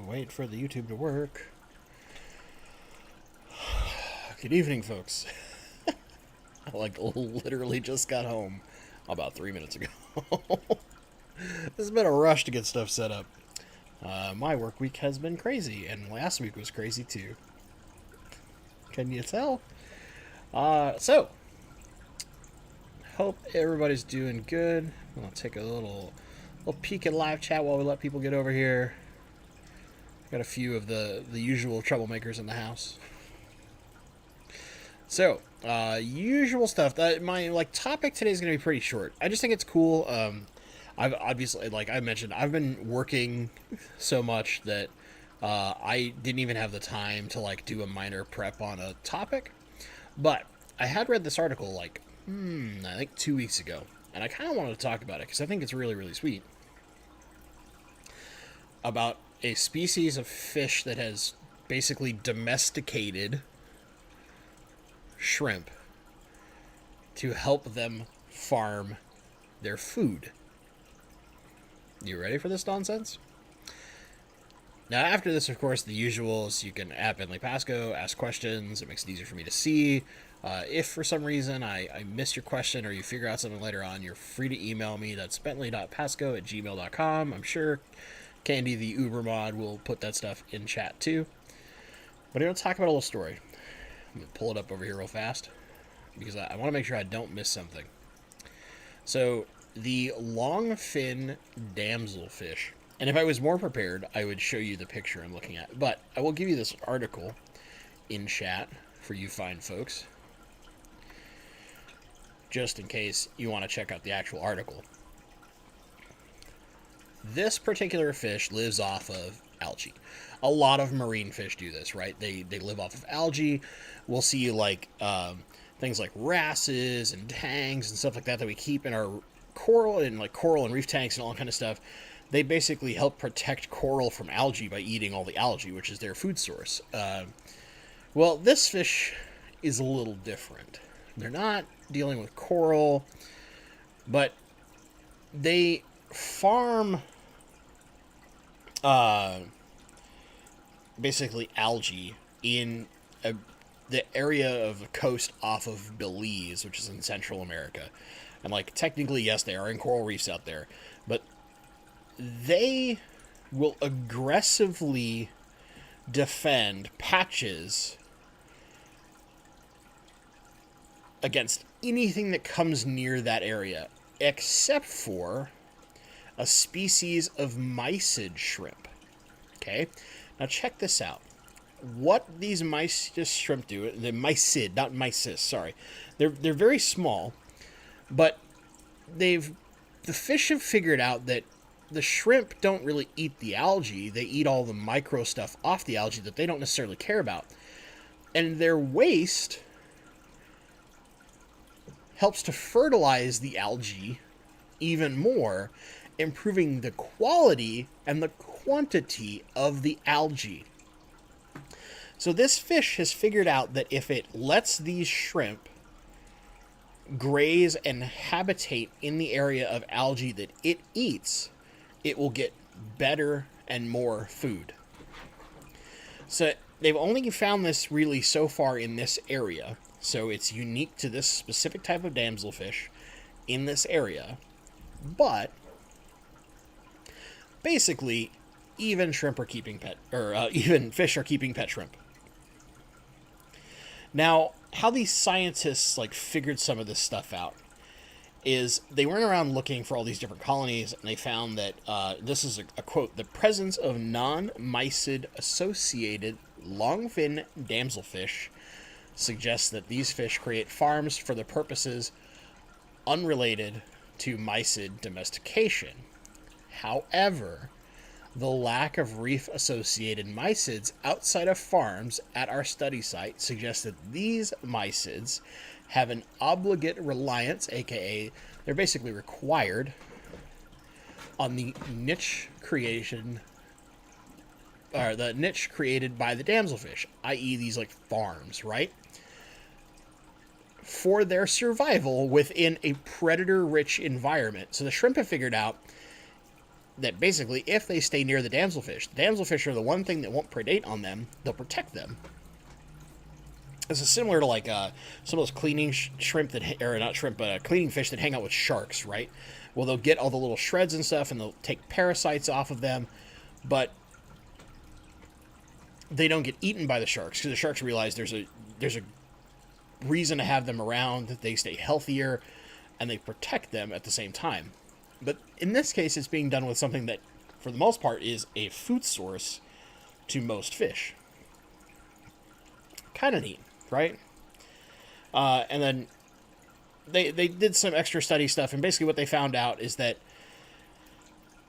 Wait for the YouTube to work. Good evening, folks. I literally just got home about 3 minutes ago. This has been a rush to get stuff set up. My work week has been crazy, and last week was crazy too. Can you tell? So, hope everybody's doing good. I'll take a little peek at live chat while we let people get over here. Got a few of the usual troublemakers in the house. So, usual stuff. My topic today is going to be pretty short. I just think it's cool. I've obviously, like I mentioned, I've been working so much that I didn't even have the time to do a minor prep on a topic. But I had read this article I think 2 weeks ago, and I kind of wanted to talk about it because I think it's really, really sweet. About a species of fish that has basically domesticated shrimp to help them farm their food. You ready for this nonsense? Now, after this, of course, the usuals. You can add Bentley Pasco, ask questions. It makes it easier for me to see. If for some reason I missed your question or you figure out something later on, you're free to email me. That's bentley.pasco@gmail.com. I'm sure Candy, the Uber mod, will put that stuff in chat too. But I'm going to talk about a little story. I'm going to pull it up over here real fast because I want to make sure I don't miss something. So, the longfin damselfish. And if I was more prepared, I would show you the picture I'm looking at. But I will give you this article in chat for you fine folks, just in case you want to check out the actual article. This particular fish lives off of algae. A lot of marine fish do this, right? They live off of algae. We'll see things like wrasses and tangs and stuff like that we keep in our coral and reef tanks and all that kind of stuff. They basically help protect coral from algae by eating all the algae, which is their food source. Well, this fish is a little different. They're not dealing with coral, but they farm basically algae in the area of the coast off of Belize, which is in Central America. And technically, yes, they are in coral reefs out there, but they will aggressively defend patches against anything that comes near that area, except for a species of mysid shrimp. Okay? Now check this out. What these mysid shrimp do, the mysid, not mysis, sorry. They're very small, but the fish have figured out that the shrimp don't really eat the algae. They eat all the micro stuff off the algae that they don't necessarily care about. And their waste helps to fertilize the algae even more, improving the quality and the quantity of the algae. So this fish has figured out that if it lets these shrimp graze and habitate in the area of algae that it eats, it will get better and more food. So they've only found this really so far in this area. So it's unique to this specific type of damselfish in this area. But basically, even shrimp are keeping even fish are keeping pet shrimp. Now, how these scientists figured some of this stuff out is they went around looking for all these different colonies, and they found that, this is a quote, the presence of non-mysid associated longfin damselfish suggests that these fish create farms for the purposes unrelated to mysid domestication. However, the lack of reef-associated mysids outside of farms at our study site suggests that these mysids have an obligate reliance, aka they're basically required, on the niche created by the damselfish, i.e. these farms, right? For their survival within a predator-rich environment. So the shrimp have figured out that basically, if they stay near the damselfish are the one thing that won't predate on them. They'll protect them. This is similar to like some of those cleaning shrimp that, or not shrimp, but cleaning fish that hang out with sharks, right? Well, they'll get all the little shreds and stuff, and they'll take parasites off of them, but they don't get eaten by the sharks because the sharks realize there's a reason to have them around, that they stay healthier, and they protect them at the same time. But in this case, it's being done with something that, for the most part, is a food source to most fish. Kind of neat, right? And then they did some extra study stuff, and basically what they found out is that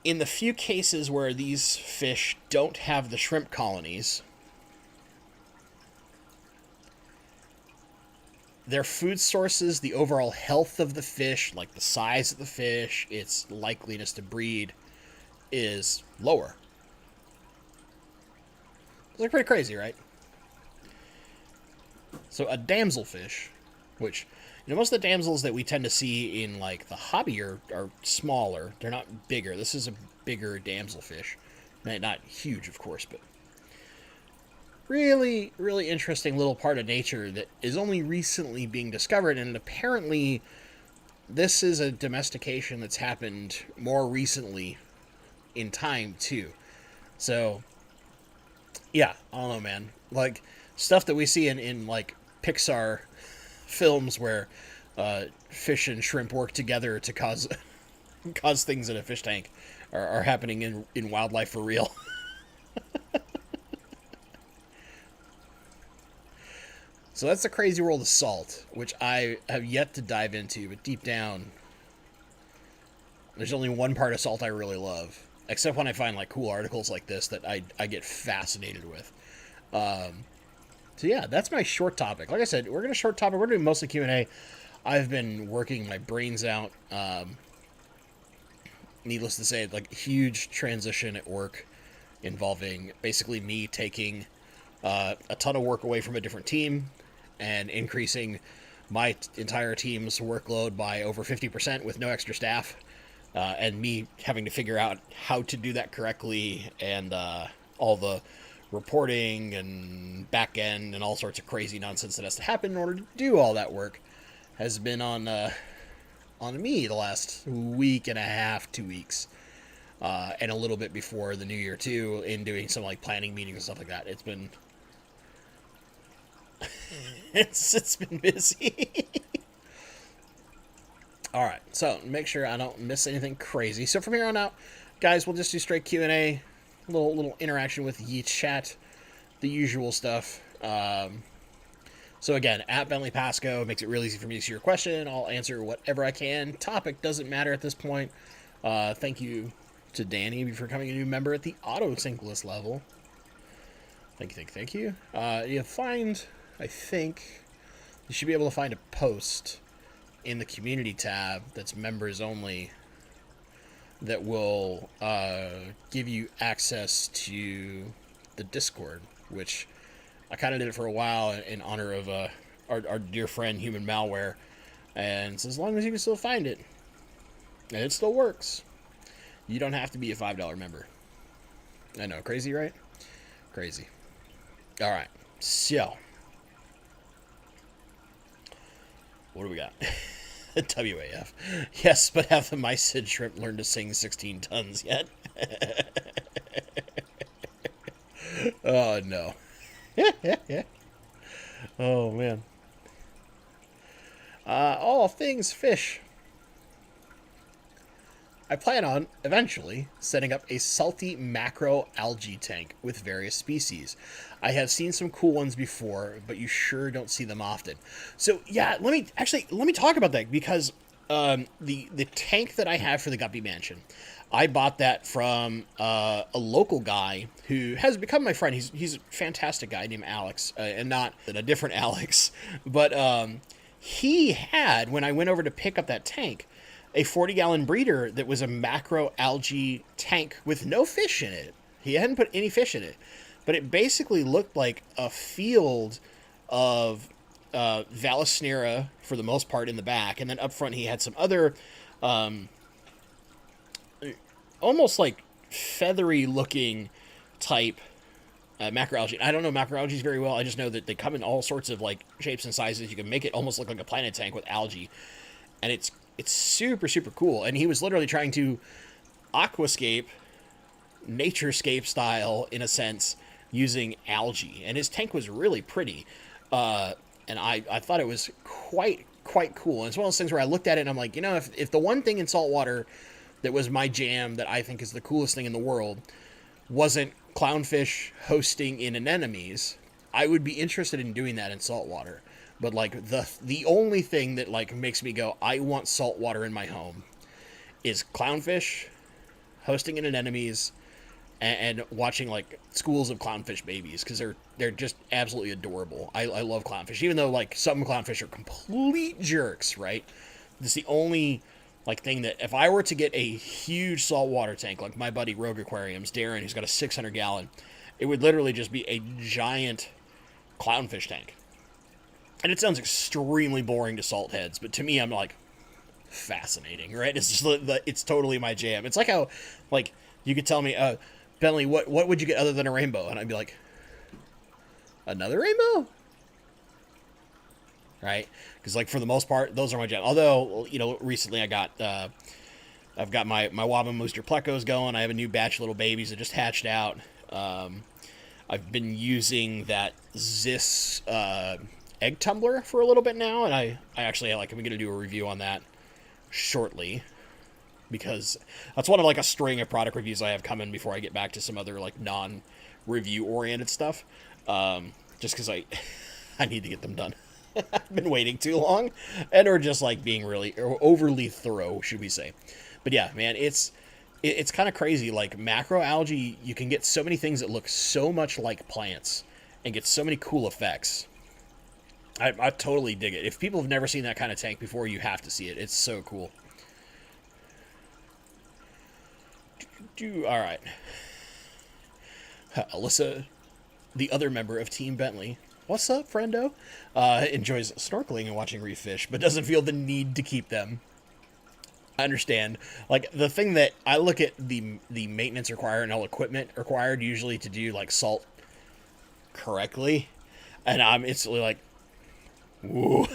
in the few cases where these fish don't have the shrimp colonies, their food sources, the overall health of the fish, like the size of the fish, its likeliness to breed, is lower. It's like pretty crazy, right? So a damselfish, which, you know, most of the damsels that we tend to see in like the hobby are smaller. They're not bigger. This is a bigger damselfish. Not huge, of course, but really, really interesting little part of nature that is only recently being discovered, and apparently this is a domestication that's happened more recently in time, too. So, yeah, I don't know, man. Like, stuff that we see in like, Pixar films where fish and shrimp work together to cause things in a fish tank are happening in wildlife for real. So that's the crazy world of salt, which I have yet to dive into, but deep down, there's only one part of salt I really love, except when I find like cool articles like this that I get fascinated with. So yeah, that's my short topic. Like I said, we're going to short topic. We're doing mostly Q&A. I've been working my brains out. Needless to say, like, huge transition at work involving basically me taking a ton of work away from a different team and increasing my entire team's workload by over 50% with no extra staff, and me having to figure out how to do that correctly, and all the reporting and back end and all sorts of crazy nonsense that has to happen in order to do all that work has been on me the last week and a half, 2 weeks, and a little bit before the new year too, in doing some like planning meetings and stuff like that. It's been it's been busy. All right, so make sure I don't miss anything crazy. So from here on out, guys, we'll just do straight Q&A, little interaction with ye chat, the usual stuff. So again, at Bentley Pasco makes it really easy for me to see your question. I'll answer whatever I can. Topic doesn't matter at this point. Thank you to Danny for becoming a new member at the auto sync list level. Thank you. You'll find, I think, you should be able to find a post in the community tab that's members only that will give you access to the Discord, which I kind of did it for a while in honor of our dear friend Human Malware, and so as long as you can still find it, and it still works, you don't have to be a $5 member. I know, crazy, right? Crazy. All right, so what do we got? WAF. Yes, but have the mice and shrimp learned to sing 16 tons yet? Oh, no. Oh, man. All things fish. I plan on, eventually, setting up a salty macro algae tank with various species. I have seen some cool ones before, but you sure don't see them often. So, yeah, let me talk about that, because the tank that I have for the Guppy Mansion, I bought that from a local guy who has become my friend. He's a fantastic guy named Alex, and not a different Alex, but he had, when I went over to pick up that tank, a 40-gallon breeder that was a macro algae tank with no fish in it. He hadn't put any fish in it, but it basically looked like a field of Vallisnera for the most part in the back, and then up front he had some other almost like feathery looking type macroalgae. I don't know macroalgae very well. I just know that they come in all sorts of like shapes and sizes. You can make it almost look like a planet tank with algae, and it's super super cool. And he was literally trying to aquascape, naturescape style in a sense, using algae, and his tank was really pretty. And I thought it was quite cool. And it's one of those things where I looked at it and I'm like, if the one thing in saltwater that was my jam that I think is the coolest thing in the world wasn't clownfish hosting in anemones, I would be interested in doing that in saltwater. But like the only thing that like makes me go, I want saltwater in my home is clownfish hosting in anemones and watching like schools of clownfish babies, because they're just absolutely adorable. I love clownfish, even though like some clownfish are complete jerks, right? This is the only like thing that if I were to get a huge saltwater tank like my buddy Rogue Aquariums, Darren, who's got a 600 gallon, it would literally just be a giant clownfish tank. And it sounds extremely boring to salt heads, but to me, I'm like, fascinating, right? It's just it's totally my jam. It's like how like you could tell me, Bentley, what would you get other than a rainbow? And I'd be like, another rainbow? Right? Because like for the most part, those are my jam. Although, recently I've got my Waba Mooster Plecos going. I have a new batch of little babies that just hatched out. I've been using that Zis egg tumbler for a little bit now, and I actually I'm going to do a review on that shortly, because that's one of like a string of product reviews I have coming before I get back to some other like non-review oriented stuff. Just because I need to get them done. I've been waiting too long, and or just like being really overly thorough, should we say? But yeah, man, it's kind of crazy. Like macroalgae, you can get so many things that look so much like plants and get so many cool effects. I totally dig it. If people have never seen that kind of tank before, you have to see it. It's so cool. All right. Alyssa, the other member of Team Bentley. What's up, friendo? Enjoys snorkeling and watching reef fish, but doesn't feel the need to keep them. I understand. Like, the thing that I look at the maintenance required and all equipment required usually to do, like, salt correctly, and I'm instantly like, whoa,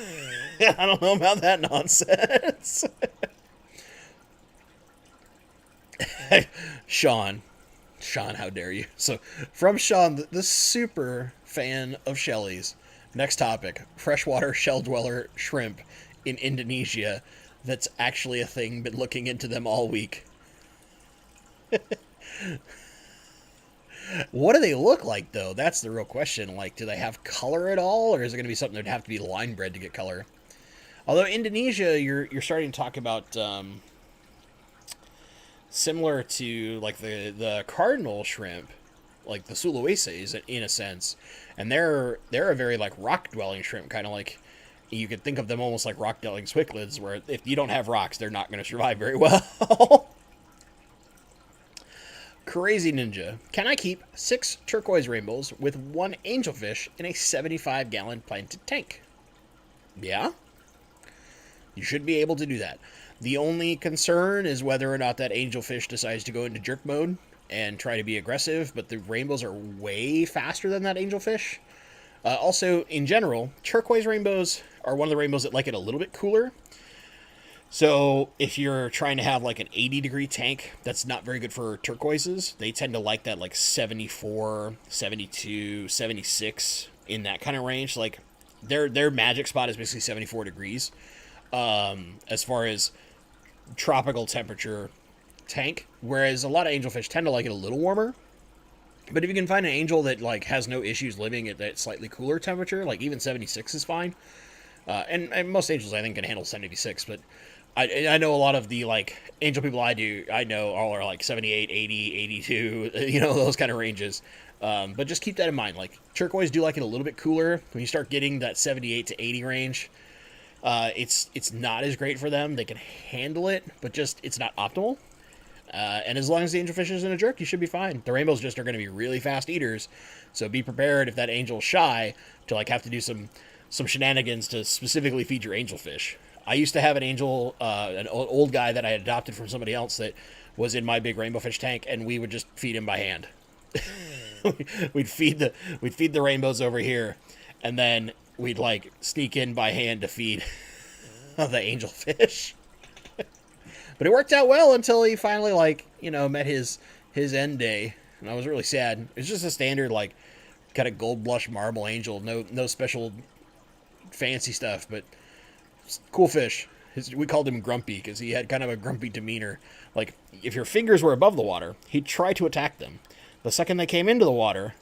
I don't know about that nonsense. Sean, how dare you? So, from Sean, the super fan of Shelly's. Next topic, freshwater shell dweller shrimp in Indonesia. That's actually a thing, been looking into them all week. What do they look like, though? That's the real question. Like, do they have color at all, or is it going to be something that'd have to be line bred to get color? Although Indonesia, you're starting to talk about similar to like the cardinal shrimp, like the Sulawesi in a sense, and they're a very like rock dwelling shrimp, kind of like you could think of them almost like rock dwelling squicklids, where if you don't have rocks, they're not going to survive very well. Crazy Ninja. Can I keep 6 turquoise rainbows with 1 angelfish in a 75-gallon planted tank? Yeah. You should be able to do that. The only concern is whether or not that angelfish decides to go into jerk mode and try to be aggressive, but the rainbows are way faster than that angelfish. Also, in general, turquoise rainbows are one of the rainbows that like it a little bit cooler. So if you're trying to have like an 80-degree tank, that's not very good for turquoises. They tend to like that like 74, 72, 76 in that kind of range. Like their magic spot is basically 74 degrees as far as tropical temperature tank, whereas a lot of angelfish tend to like it a little warmer. But if you can find an angel that like has no issues living at that slightly cooler temperature, like even 76 is fine. And most angels I think can handle 76, but I know a lot of the like angel people I know all are like 78, 80, 82, those kind of ranges. But just keep that in mind. Like turquoise do like it a little bit cooler. When you start getting that 78 to 80 range, it's not as great for them. They can handle it, but just it's not optimal. And as long as the angelfish isn't a jerk, you should be fine. The rainbows just are going to be really fast eaters, so be prepared if that angel's shy to like have to do some shenanigans to specifically feed your angelfish. I used to have an angel, an old guy that I adopted from somebody else that was in my big rainbowfish tank, and we would just feed him by hand. we'd feed the rainbows over here, and then we'd like sneak in by hand to feed the angelfish. But it worked out well until he finally, like, you know, met his end day, and I was really sad. It's just a standard, like, kind of gold blush marble angel, no special fancy stuff, but cool fish. We called him Grumpy because he had kind of a grumpy demeanor. Like, if your fingers were above the water, he'd try to attack them. The second they came into the water,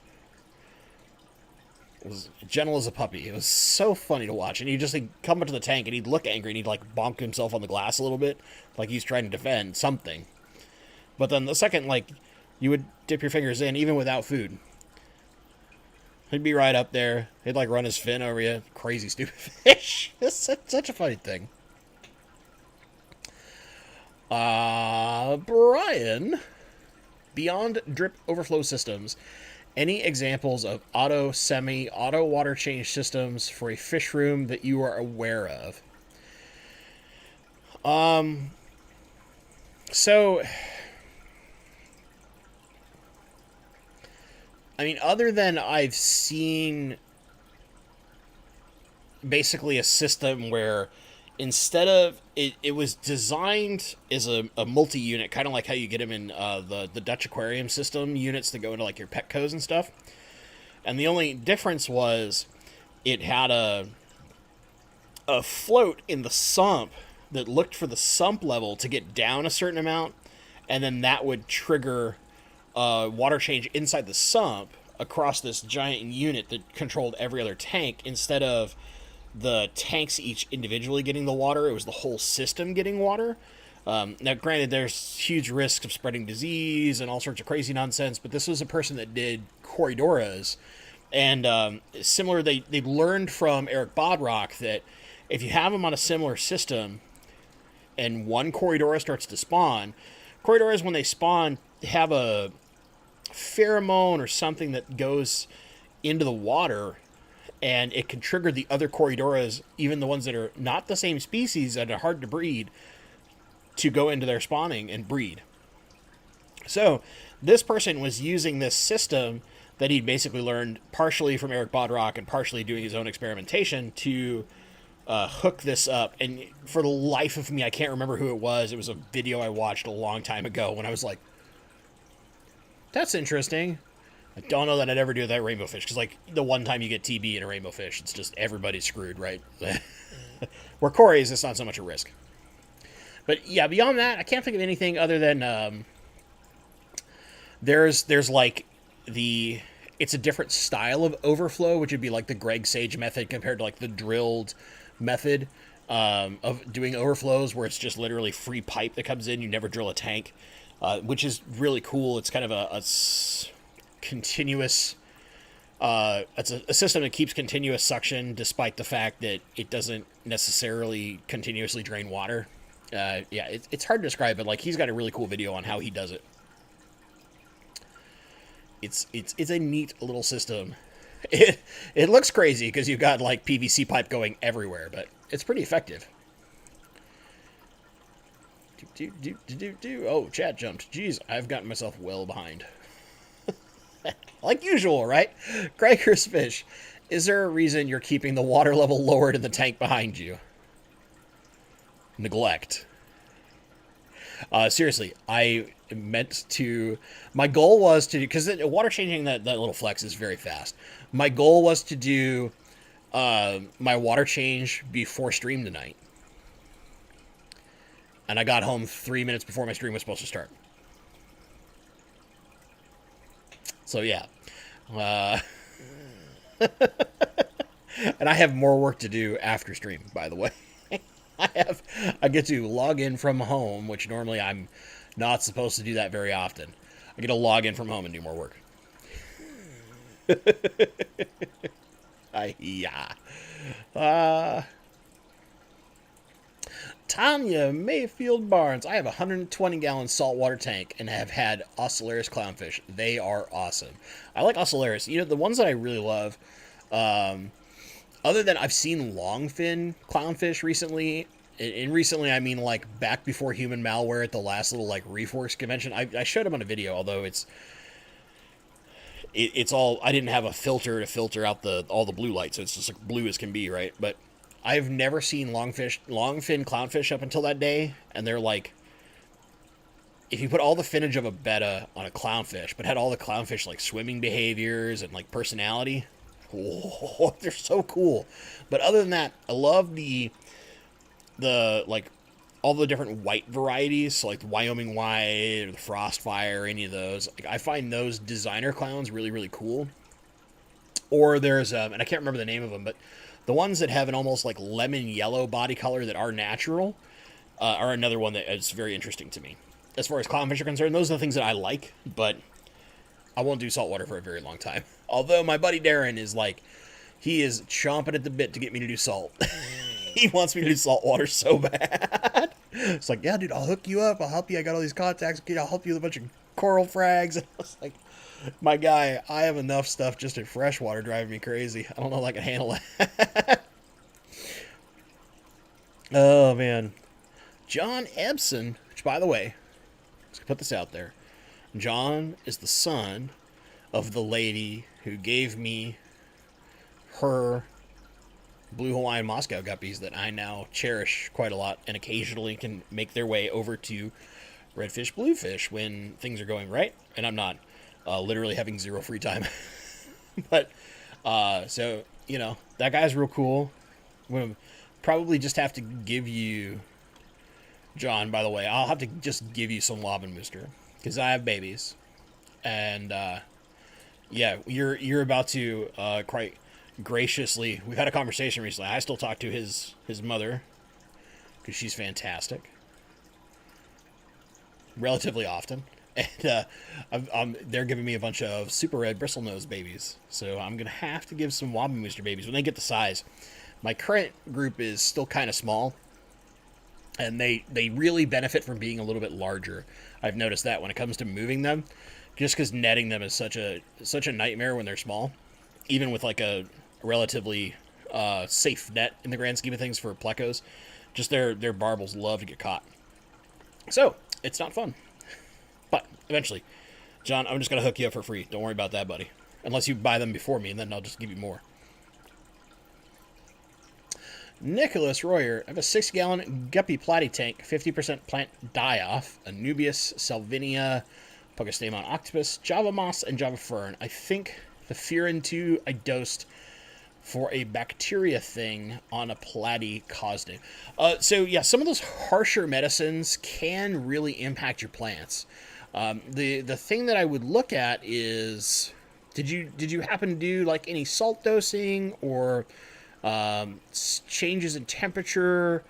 it was gentle as a puppy. It was so funny to watch. And he'd just come up to the tank and he'd look angry and he'd like bonk himself on the glass a little bit, like he's trying to defend something. But then the second, like, you would dip your fingers in, even without food, he'd be right up there. He'd like run his fin over you. Crazy stupid fish. It's such a funny thing. Brian, beyond drip overflow systems, any examples of auto, semi, auto water change systems for a fish room that you are aware of? So, I mean, other than I've seen basically a system where instead of it was designed as a multi-unit, kind of like how you get them in the Dutch aquarium system units that go into like your Petco's and stuff. And the only difference was it had a float in the sump that looked for the sump level to get down a certain amount, and then that would trigger water change inside the sump across this giant unit that controlled every other tank. Instead of the tanks each individually getting the water, it was the whole system getting water. Now, granted, there's huge risks of spreading disease and all sorts of crazy nonsense, but this was a person that did Corydoras, and similar, they learned from Eric Bodrock that if you have them on a similar system and one Corydora starts to spawn, Corydoras, when they spawn, have a pheromone or something that goes into the water, and it can trigger the other Corydoras, even the ones that are not the same species and are hard to breed, to go into their spawning and breed. So this person was using this system that he'd basically learned partially from Eric Bodrock and partially doing his own experimentation to hook this up. And for the life of me, I can't remember who it was. It was a video I watched a long time ago when I was like, that's interesting. I don't know that I'd ever do that rainbowfish, because like the one time you get TB in a rainbowfish, it's just everybody's screwed, right? Where Corey's, it's not so much a risk. But yeah, beyond that, I can't think of anything other than there's like it's a different style of overflow, which would be like the Greg Sage method compared to like the drilled method of doing overflows, where it's just literally free pipe that comes in. You never drill a tank, which is really cool. It's kind of a continuous it's a system that keeps continuous suction despite the fact that it doesn't necessarily continuously drain water. Yeah, it's hard to describe, but like he's got a really cool video on how he does it. It's a neat little system. It looks crazy because you've got like PVC pipe going everywhere, but it's pretty effective. Oh, chat jumped. Jeez, I've gotten myself well behind. Like usual, right? Gregor's Fish, is there a reason you're keeping the water level lowered in the tank behind you? Neglect. Seriously, I meant to... My goal was to... Because water changing that little flex is very fast. My goal was to do my water change before stream tonight. And I got home 3 minutes before my stream was supposed to start. So yeah, and I have more work to do after stream, by the way. I get to log in from home, which normally I'm not supposed to do that very often. I get to log in from home and do more work. Yeah. Tanya Mayfield Barnes. I have a 120-gallon saltwater tank and have had Ocellaris clownfish. They are awesome. I like Ocellaris. You know, the ones that I really love, other than I've seen longfin clownfish recently, And recently, I mean, like, back before human malware at the last little, like, Reforce convention, I showed him on a video, although it's all, I didn't have a filter to filter out all the blue light, so it's just like blue as can be, right? But I've never seen longfin clownfish up until that day, and they're like, if you put all the finnage of a betta on a clownfish, but had all the clownfish like swimming behaviors and like personality, oh, they're so cool. But other than that, I love the like all the different white varieties, so like the Wyoming white or the Frostfire, any of those. Like, I find those designer clowns really, really cool. Or there's and I can't remember the name of them, but the ones that have an almost like lemon yellow body color that are natural are another one that is very interesting to me. As far as clownfish are concerned, those are the things that I like, but I won't do saltwater for a very long time. Although my buddy Darren is like, he is chomping at the bit to get me to do salt. He wants me to do saltwater so bad. It's like, yeah, dude, I'll hook you up. I'll help you. I got all these contacts. I'll help you with a bunch of coral frags. And I was like, my guy, I have enough stuff just in freshwater driving me crazy. I don't know if I can handle that. Oh, man. John Ebson, which, by the way, let's put this out there. John is the son of the lady who gave me her blue Hawaiian Moscow guppies that I now cherish quite a lot and occasionally can make their way over to redfish, bluefish when things are going right. And I'm not literally having zero free time. But, so, you know, that guy's real cool. We'll probably just have to give you, John, by the way, I'll have to just give you some Lobenmuster because I have babies. And, yeah, you're about to quite graciously, we've had a conversation recently. I still talk to his mother because she's fantastic, relatively often, and they're giving me a bunch of super red bristlenose babies, so I'm gonna have to give some Lobenmuster babies when they get the size. My current group is still kind of small, and they really benefit from being a little bit larger. I've noticed that when it comes to moving them, just because netting them is such a nightmare when they're small, even with like a relatively safe net in the grand scheme of things for plecos. Just their barbels love to get caught. So, it's not fun. But, eventually, John, I'm just going to hook you up for free. Don't worry about that, buddy. Unless you buy them before me, and then I'll just give you more. Nicholas Royer, I have a 6-gallon guppy platy tank, 50% plant die-off, Anubias, Salvinia, Pogostemon octopus, Java moss, and Java fern. I think the Furin 2 I dosed for a bacteria thing on a platy caused it. So yeah, some of those harsher medicines can really impact your plants. The thing that I would look at is, did you happen to do like any salt dosing or changes in temperature?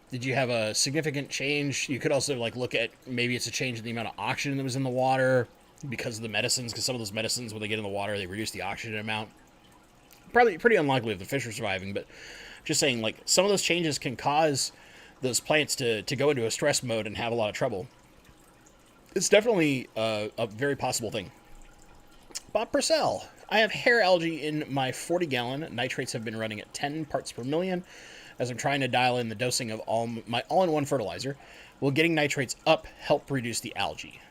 Did you have a significant change? You could also like look at, maybe it's a change in the amount of oxygen that was in the water because of the medicines, because some of those medicines, when they get in the water, they reduce the oxygen amount. Probably pretty unlikely if the fish are surviving, but just saying, like, some of those changes can cause those plants to go into a stress mode and have a lot of trouble. It's definitely a very possible thing. Bob Purcell, I have hair algae in my 40-gallon. Nitrates have been running at 10 parts per million as I'm trying to dial in the dosing of my all-in-one fertilizer. Will getting nitrates up help reduce the algae?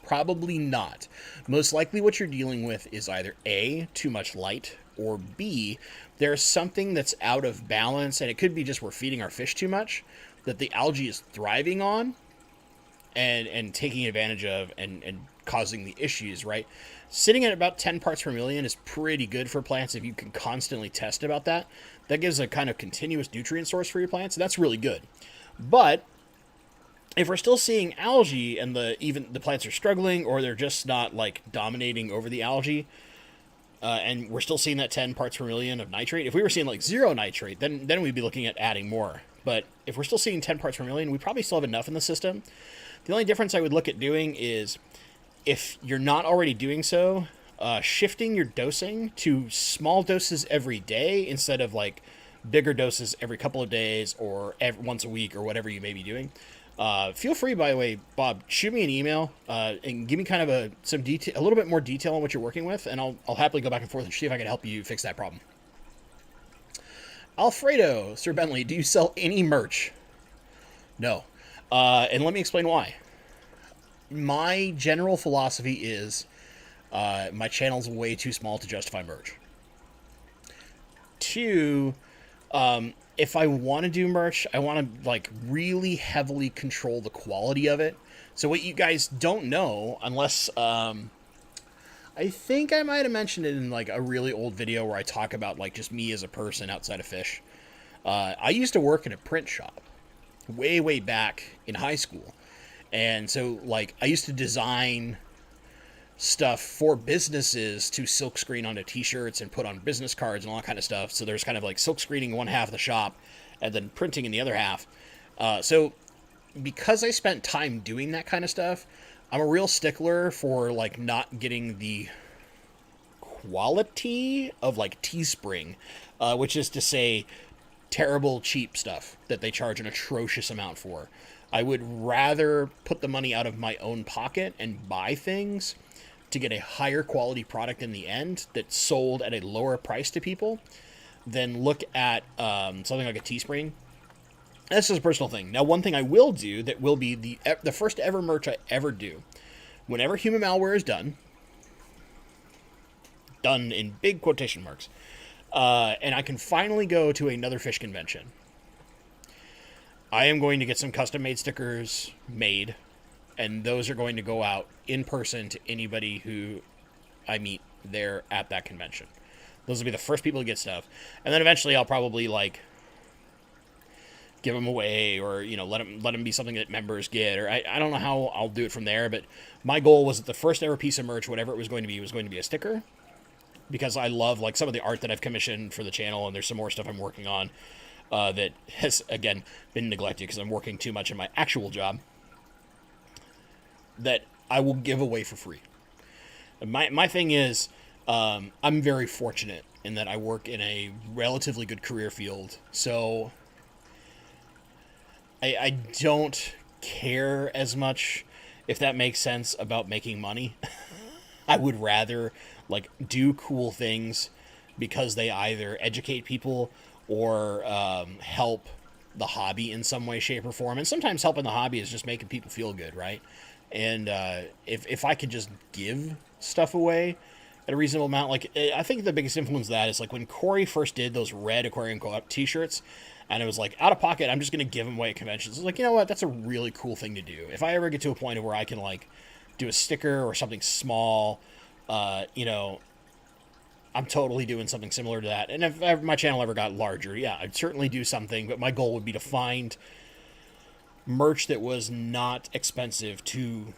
Probably not. Most likely what you're dealing with is either A, too much light, or B, there's something that's out of balance, and it could be just we're feeding our fish too much, that the algae is thriving on and taking advantage of and causing the issues, right? Sitting at about 10 parts per million is pretty good for plants if you can constantly test about that. That gives a kind of continuous nutrient source for your plants, and that's really good. But if we're still seeing algae and even the plants are struggling, or they're just not like dominating over the algae, and we're still seeing that 10 parts per million of nitrate. If we were seeing like 0 nitrate, then we'd be looking at adding more. But if we're still seeing 10 parts per million, we probably still have enough in the system. The only difference I would look at doing is, if you're not already doing so, shifting your dosing to small doses every day instead of like bigger doses every couple of days or once a week or whatever you may be doing. Feel free, by the way, Bob, shoot me an email and give me kind of a little bit more detail on what you're working with, and I'll happily go back and forth and see if I can help you fix that problem. Alfredo, Sir Bentley, do you sell any merch? No. And let me explain why. My general philosophy is my channel's way too small to justify merch. Two, if I want to do merch, I want to like really heavily control the quality of it. So what you guys don't know, unless I think I might have mentioned it in like a really old video where I talk about like just me as a person outside of fish. I used to work in a print shop way back in high school. And so like I used to design stuff for businesses to silk screen onto t-shirts and put on business cards and all that kind of stuff. So there's kind of like silk screening one half of the shop and then printing in the other half. So because I spent time doing that kind of stuff, I'm a real stickler for like not getting the quality of like Teespring, which is to say terrible cheap stuff that they charge an atrocious amount for. I would rather put the money out of my own pocket and buy things to get a higher quality product in the end that's sold at a lower price to people than look at something like a Teespring. That's just a personal thing. Now, one thing I will do that will be the first ever merch I ever do, whenever human malware is done in big quotation marks, and I can finally go to another fish convention, I am going to get some custom-made stickers made, and those are going to go out in person to anybody who I meet there at that convention. Those will be the first people to get stuff. And then eventually I'll probably, like, give them away or, you know, let them be something that members get. Or I don't know how I'll do it from there, but my goal was that the first ever piece of merch, whatever it was going to be a sticker. Because I love, like, some of the art that I've commissioned for the channel, and there's some more stuff I'm working on that has, again, been neglected because I'm working too much in my actual job, that I will give away for free. My thing is, I'm very fortunate in that I work in a relatively good career field, so I don't care as much, if that makes sense, about making money. I would rather, like, do cool things because they either educate people or help the hobby in some way, shape, or form. And sometimes helping the hobby is just making people feel good, right? And if I could just give stuff away at a reasonable amount, like, I think the biggest influence of that is, like, when Corey first did those red Aquarium Co-op t-shirts, and it was like, out of pocket, I'm just going to give them away at conventions. It's like, you know what? That's a really cool thing to do. If I ever get to a point where I can, like, do a sticker or something small, you know, I'm totally doing something similar to that. And if my channel ever got larger, yeah, I'd certainly do something. But my goal would be to find merch that was not expensive to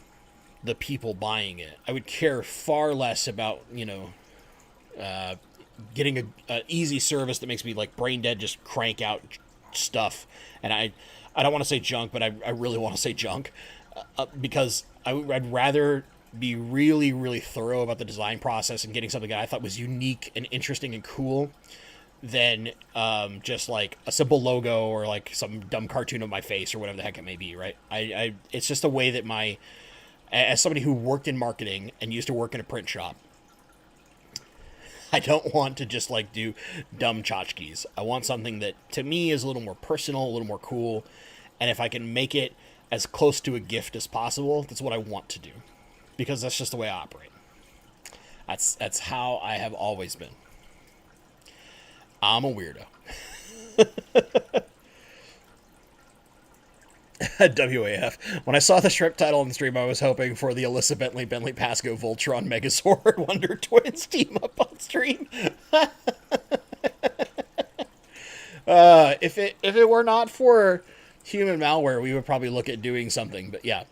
the people buying it. I would care far less about, you know, getting a easy service that makes me, like, brain dead, just crank out stuff. And I don't want to say junk, but I really want to say junk, because I'd rather be really thorough about the design process and getting something that I thought was unique and interesting and cool than just like a simple logo or like some dumb cartoon of my face or whatever the heck it may be, right? It's just a way that as somebody who worked in marketing and used to work in a print shop, I don't want to just like do dumb tchotchkes. I want something that to me is a little more personal, a little more cool, and if I can make it as close to a gift as possible, that's what I want to do. Because that's just the way I operate. That's how I have always been. I'm a weirdo. WAF. When I saw the shrimp title on the stream, I was hoping for the Alyssa Bentley Pasco Voltron Megazord Wonder Twins team up on stream. If it were not for human malware, we would probably look at doing something. But yeah.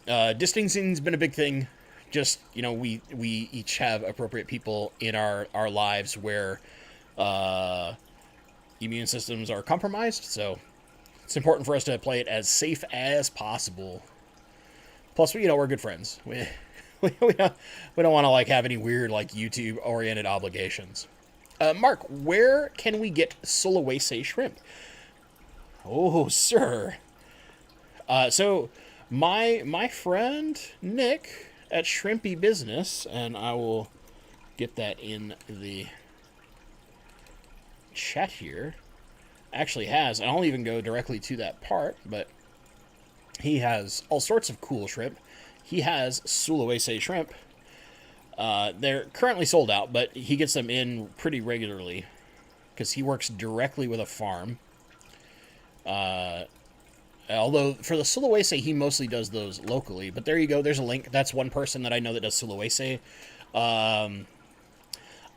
Distancing's been a big thing. Just, you know, we each have appropriate people in our lives where immune systems are compromised, so it's important for us to play it as safe as possible. Plus, you know, we're good friends. We don't want to, like, have any weird, like, YouTube-oriented obligations. Mark, where can we get Sulawesi shrimp? Oh, sir. So my friend Nick at Shrimpy Business, and I will get that in the chat here, actually has, and I'll even go directly to that part, but He has all sorts of cool shrimp. He has Sulawesi shrimp. They're currently sold out, but he gets them in pretty regularly because he works directly with a farm. Although for the Sulawesi, he mostly does those locally. But there you go. There's a link. That's one person that I know that does Sulawesi. I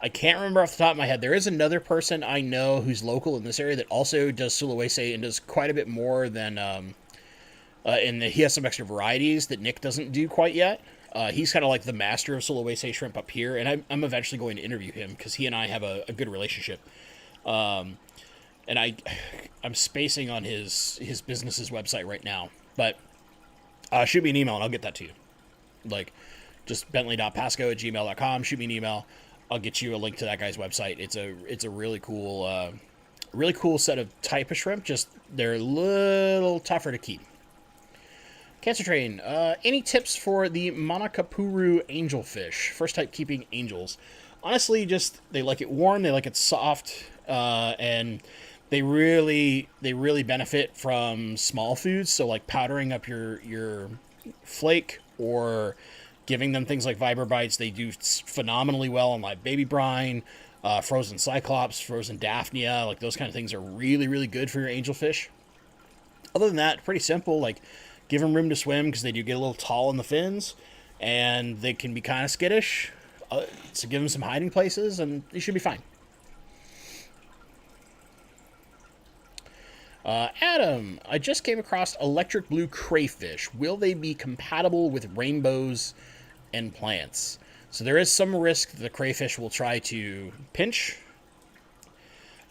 can't remember off the top of my head. There is another person I know who's local in this area that also does Sulawesi and does quite a bit more than... and he has some extra varieties that Nick doesn't do quite yet. He's kind of like the master of Sulawesi shrimp up here, and I'm eventually going to interview him because he and I have a good relationship. And I'm spacing on his business's website right now. But shoot me an email and I'll get that to you. Like, just bentley.pasco@gmail.com. Shoot me an email. I'll get you a link to that guy's website. It's a really cool set of type of shrimp. Just they're a little tougher to keep. Cancer Train, any tips for the Manakapuru angelfish? First type keeping angels. Honestly, just they like it warm, they like it soft, and they really benefit from small foods. So like powdering up your flake or giving them things like Viber Bites. They do phenomenally well on like baby brine, frozen cyclops, frozen daphnia. Like those kind of things are really good for your angelfish. Other than that, pretty simple. Like, give them room to swim because they do get a little tall in the fins, and they can be kind of skittish. So give them some hiding places, and they should be fine. Adam, I just came across electric blue crayfish. Will they be compatible with rainbows and plants? So there is some risk the crayfish will try to pinch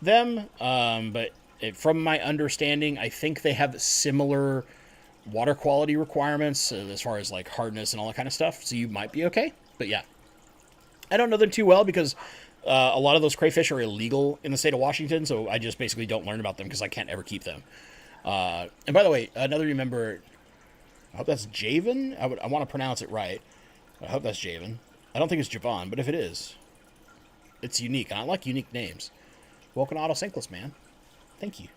them, but from my understanding, I think they have similar water quality requirements as far as like hardness and all that kind of stuff, so you might be okay. But yeah, I don't know them too well because a lot of those crayfish are illegal in the state of Washington, so I just basically don't learn about them because I can't ever keep them. And by the way, another member, I hope that's Javen. I want to pronounce it right. I hope that's Javen. I don't think it's Javon, but if it is, it's unique, and I like unique names. Welcome to Auto Sinkless, man. Thank you.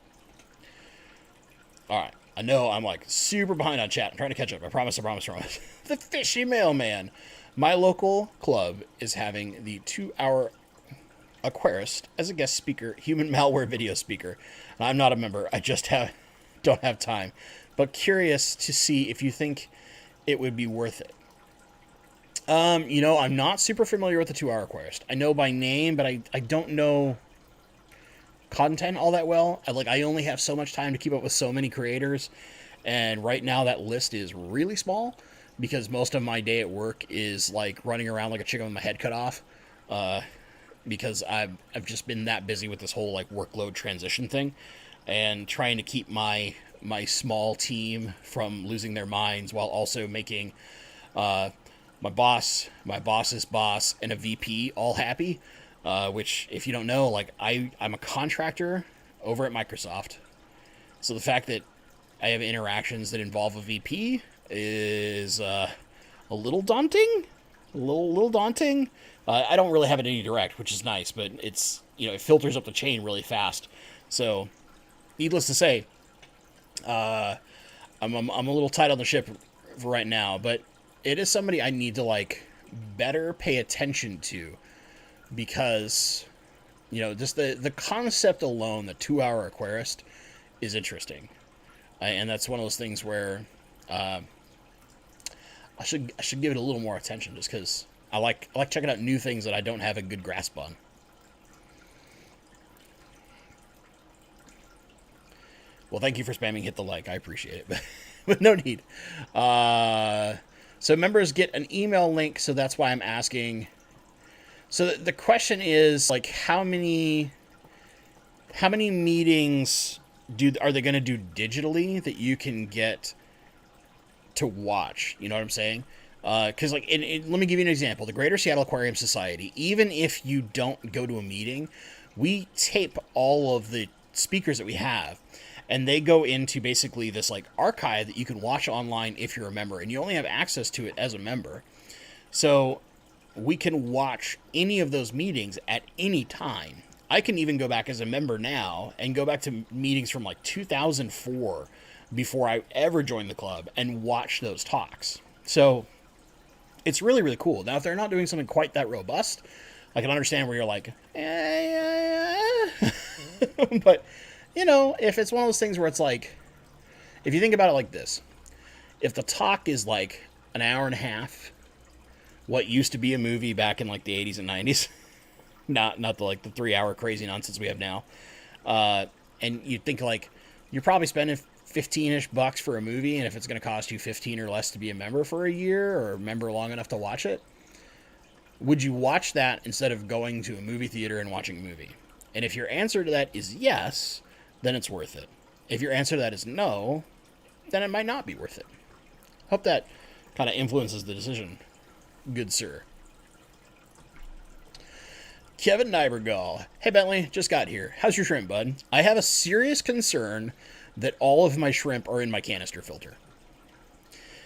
All right. I know I'm like super behind on chat. I'm trying to catch up. I promise. The Fishy Mailman. My local club is having the 2-hour aquarist as a guest speaker, human malware video speaker. And I'm not a member. I just don't have time. But curious to see if you think it would be worth it. I'm not super familiar with the 2-hour aquarist. I know by name, but I don't know content all that well. I only have so much time to keep up with so many creators, and right now that list is really small because most of my day at work is like running around like a chicken with my head cut off, because I've just been that busy with this whole like workload transition thing and trying to keep my small team from losing their minds while also making my boss's boss and a VP all happy. Which, if you don't know, like I'm a contractor over at Microsoft. So the fact that I have interactions that involve a VP is a little daunting. A little daunting. I don't really have it any direct, which is nice, but it's, it filters up the chain really fast. So, needless to say, I'm a little tight on the ship for right now, but it is somebody I need to like better pay attention to. Because, just the concept alone, the 2-hour aquarist, is interesting, and that's one of those things where I should give it a little more attention, just because I like checking out new things that I don't have a good grasp on. Well, thank you for spamming hit the like. I appreciate it, but no need. So members get an email link, so that's why I'm asking. So the question is, like, how many meetings are they going to do digitally that you can get to watch? You know what I'm saying? Because, let me give you an example. The Greater Seattle Aquarium Society, even if you don't go to a meeting, we tape all of the speakers that we have, and they go into basically this, like, archive that you can watch online if you're a member, and you only have access to it as a member. So we can watch any of those meetings at any time. I can even go back as a member now and go back to meetings from like 2004 before I ever joined the club and watched those talks. So it's really, really cool. Now, if they're not doing something quite that robust, I can understand where you're like, but, you know, if it's one of those things where it's like, if you think about it like this, if the talk is like an hour and a half, what used to be a movie back in like the 80s and 90s, not the like the 3-hour crazy nonsense we have now, and you think like you're probably spending 15-ish bucks for a movie, and if it's going to cost you 15 or less to be a member for a year or a member long enough to watch it, would you watch that instead of going to a movie theater and watching a movie? And if your answer to that is yes, then it's worth it. If your answer to that is no, then it might not be worth it. Hope that kind of influences the decision, good sir. Kevin Nybergall. Hey, Bentley, just got here. How's your shrimp, bud? I have a serious concern that all of my shrimp are in my canister filter.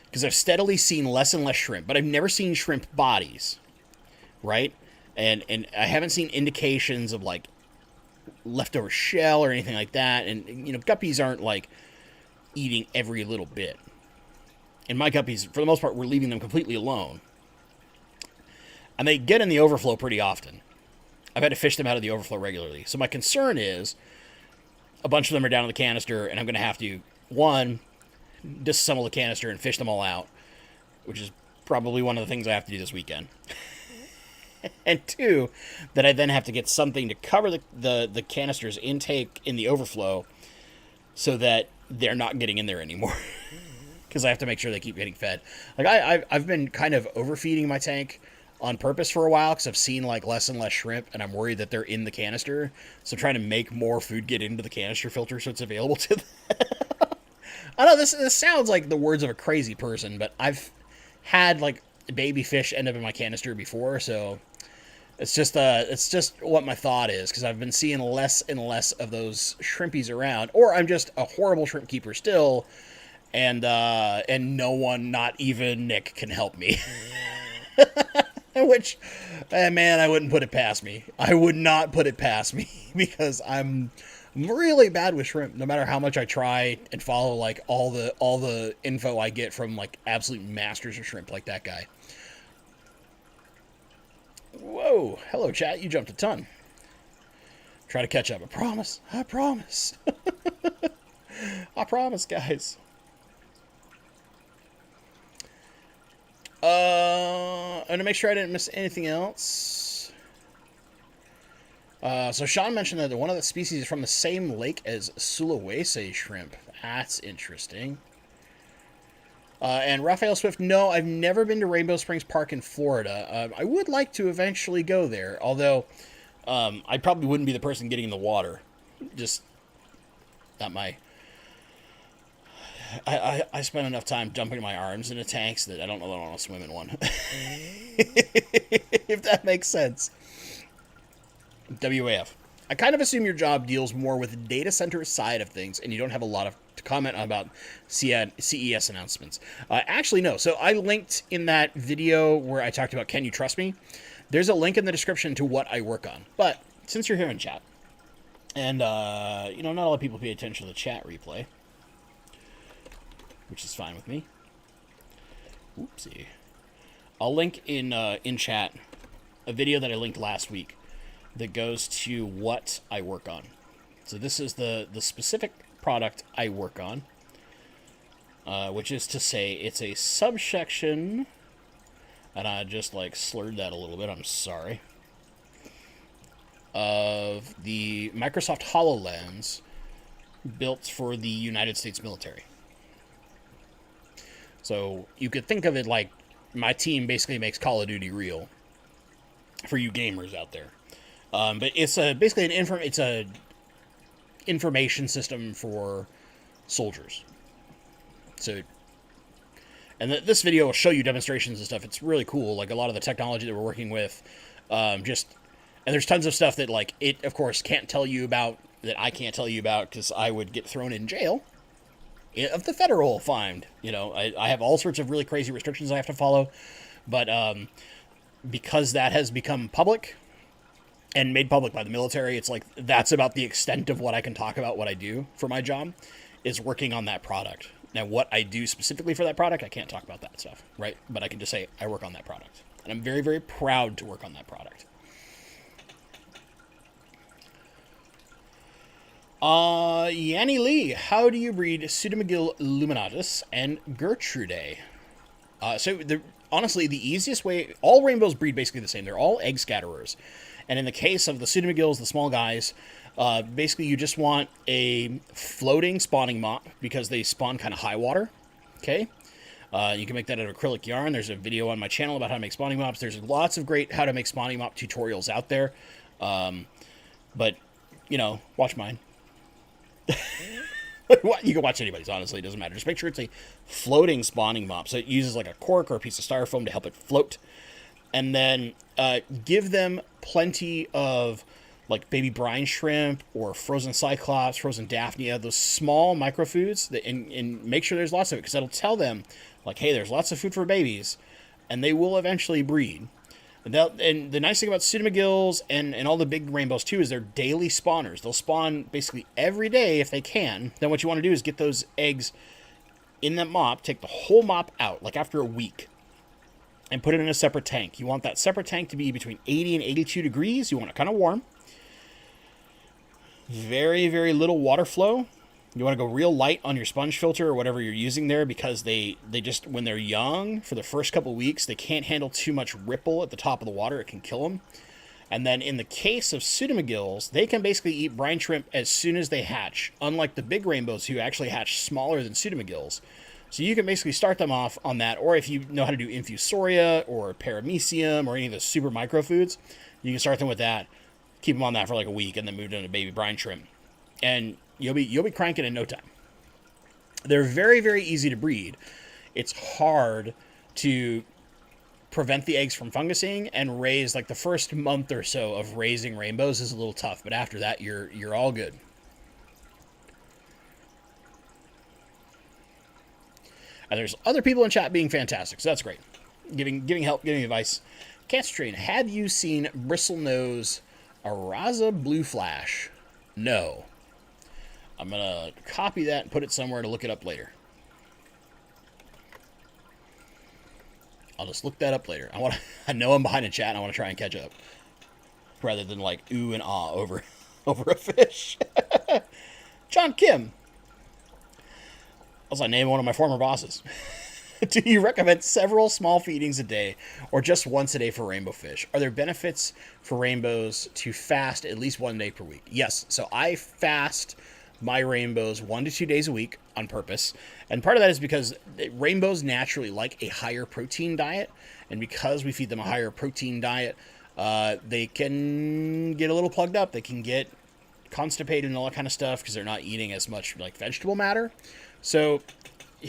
Because I've steadily seen less and less shrimp, but I've never seen shrimp bodies, right? And I haven't seen indications of, like, leftover shell or anything like that. And, you know, guppies aren't, like, eating every little bit. And my guppies, for the most part, we're leaving them completely alone. And they get in the overflow pretty often. I've had to fish them out of the overflow regularly. So my concern is a bunch of them are down in the canister, and I'm going to have to, one, disassemble the canister and fish them all out, which is probably one of the things I have to do this weekend. And two, that I then have to get something to cover the canister's intake in the overflow so that they're not getting in there anymore. Because I have to make sure they keep getting fed. Like, I've been kind of overfeeding my tank on purpose for a while because I've seen, like, less and less shrimp, and I'm worried that they're in the canister. So trying to make more food get into the canister filter so it's available to them. I know this sounds like the words of a crazy person, but I've had, like, baby fish end up in my canister before, so it's just what my thought is, because I've been seeing less and less of those shrimpies around, or I'm just a horrible shrimp keeper still, and no one, not even Nick, can help me. Which, man, I wouldn't put it past me. I would not put it past me, because I'm really bad with shrimp. No matter how much I try and follow, like, all the info I get from, like, absolute masters of shrimp like that guy. Whoa, hello chat, you jumped a ton. Try to catch up, I promise. I promise. I promise, guys. And to make sure I didn't miss anything else. So Sean mentioned that one of the species is from the same lake as Sulawesi shrimp. That's interesting. And Raphael Swift, no, I've never been to Rainbow Springs Park in Florida. I would like to eventually go there, although I probably wouldn't be the person getting in the water. Just not my... I spend enough time dumping my arms into tanks that I don't know that I want to swim in one. If that makes sense. WAF. I kind of assume your job deals more with the data center side of things, and you don't have a lot to comment about CES announcements. Actually, no. So I linked in that video where I talked about Can You Trust Me? There's a link in the description to what I work on. But since you're here in chat, and, you know, not a lot of people pay attention to the chat replay, which is fine with me. Oopsie. I'll link in chat a video that I linked last week that goes to what I work on. So this is the specific product I work on, which is to say it's a subsection, and I just, like, slurred that a little bit, I'm sorry, of the Microsoft HoloLens built for the United States military. So you could think of it like my team basically makes Call of Duty real for you gamers out there. But it's basically an information system for soldiers. So, and this video will show you demonstrations and stuff. It's really cool. Like, a lot of the technology that we're working with, and there's tons of stuff that, like, it of course can't tell you about, that I can't tell you about because I would get thrown in jail. Of the federal fine, you know, I have all sorts of really crazy restrictions I have to follow, but because that has become public and made public by the military, it's like that's about the extent of what I can talk about what I do for my job. is working on that product. Now, what I do specifically for that product, I can't talk about that stuff, right? But I can just say I work on that product. And I'm very, very proud to work on that product. Yanni Lee, how do you breed Pseudomygil luminatus and Gertrude? Honestly, the easiest way, all rainbows breed basically the same. They're all egg scatterers. And in the case of the Pseudomygils, the small guys, basically you just want a floating spawning mop because they spawn kind of high water. Okay? You can make that out of acrylic yarn. There's a video on my channel about how to make spawning mops. There's lots of great how to make spawning mop tutorials out there. But, watch mine. You can watch anybody's, honestly. It doesn't matter. Just make sure it's a floating spawning mop. So it uses like a cork or a piece of styrofoam to help it float. And then give them plenty of like baby brine shrimp or frozen cyclops, frozen daphnia, those small microfoods. And make sure there's lots of it because that'll tell them like, hey, there's lots of food for babies. And they will eventually breed. And the nice thing about Pseudomygils and all the big rainbows too is they're daily spawners. They'll spawn basically every day if they can. Then what you want to do is get those eggs in that mop, take the whole mop out, like after a week, and put it in a separate tank. You want that separate tank to be between 80 and 82 degrees. You want it kind of warm. Very, very little water flow. You want to go real light on your sponge filter or whatever you're using there because they just, when they're young, for the first couple weeks, they can't handle too much ripple at the top of the water. It can kill them. And then in the case of Pseudomygils, they can basically eat brine shrimp as soon as they hatch, unlike the big rainbows who actually hatch smaller than Pseudomygils. So you can basically start them off on that, or if you know how to do infusoria or paramecium or any of the super microfoods, you can start them with that, keep them on that for like a week, and then move into baby brine shrimp. And you'll be cranking in no time. They're very, very easy to breed. It's hard to prevent the eggs from fungusing and raise, like the first month or so of raising rainbows is a little tough, but after that you're all good. And there's other people in chat being fantastic, so that's great. Giving help, giving advice. Cancer Train, have you seen Bristlenose Araza Blue Flash? No. I'm going to copy that and put it somewhere to look it up later. I'll just look that up later. I know I'm behind in chat and I want to try and catch up. Rather than like ooh and ah over a fish. John Kim. As I name one of my former bosses. Do you recommend several small feedings a day or just once a day for rainbow fish? Are there benefits for rainbows to fast at least 1 day per week? Yes. So I fast my rainbows 1 to 2 days a week on purpose. And part of that is because rainbows naturally like a higher protein diet. And because we feed them a higher protein diet, they can get a little plugged up. They can get constipated and all that kind of stuff because they're not eating as much like vegetable matter. So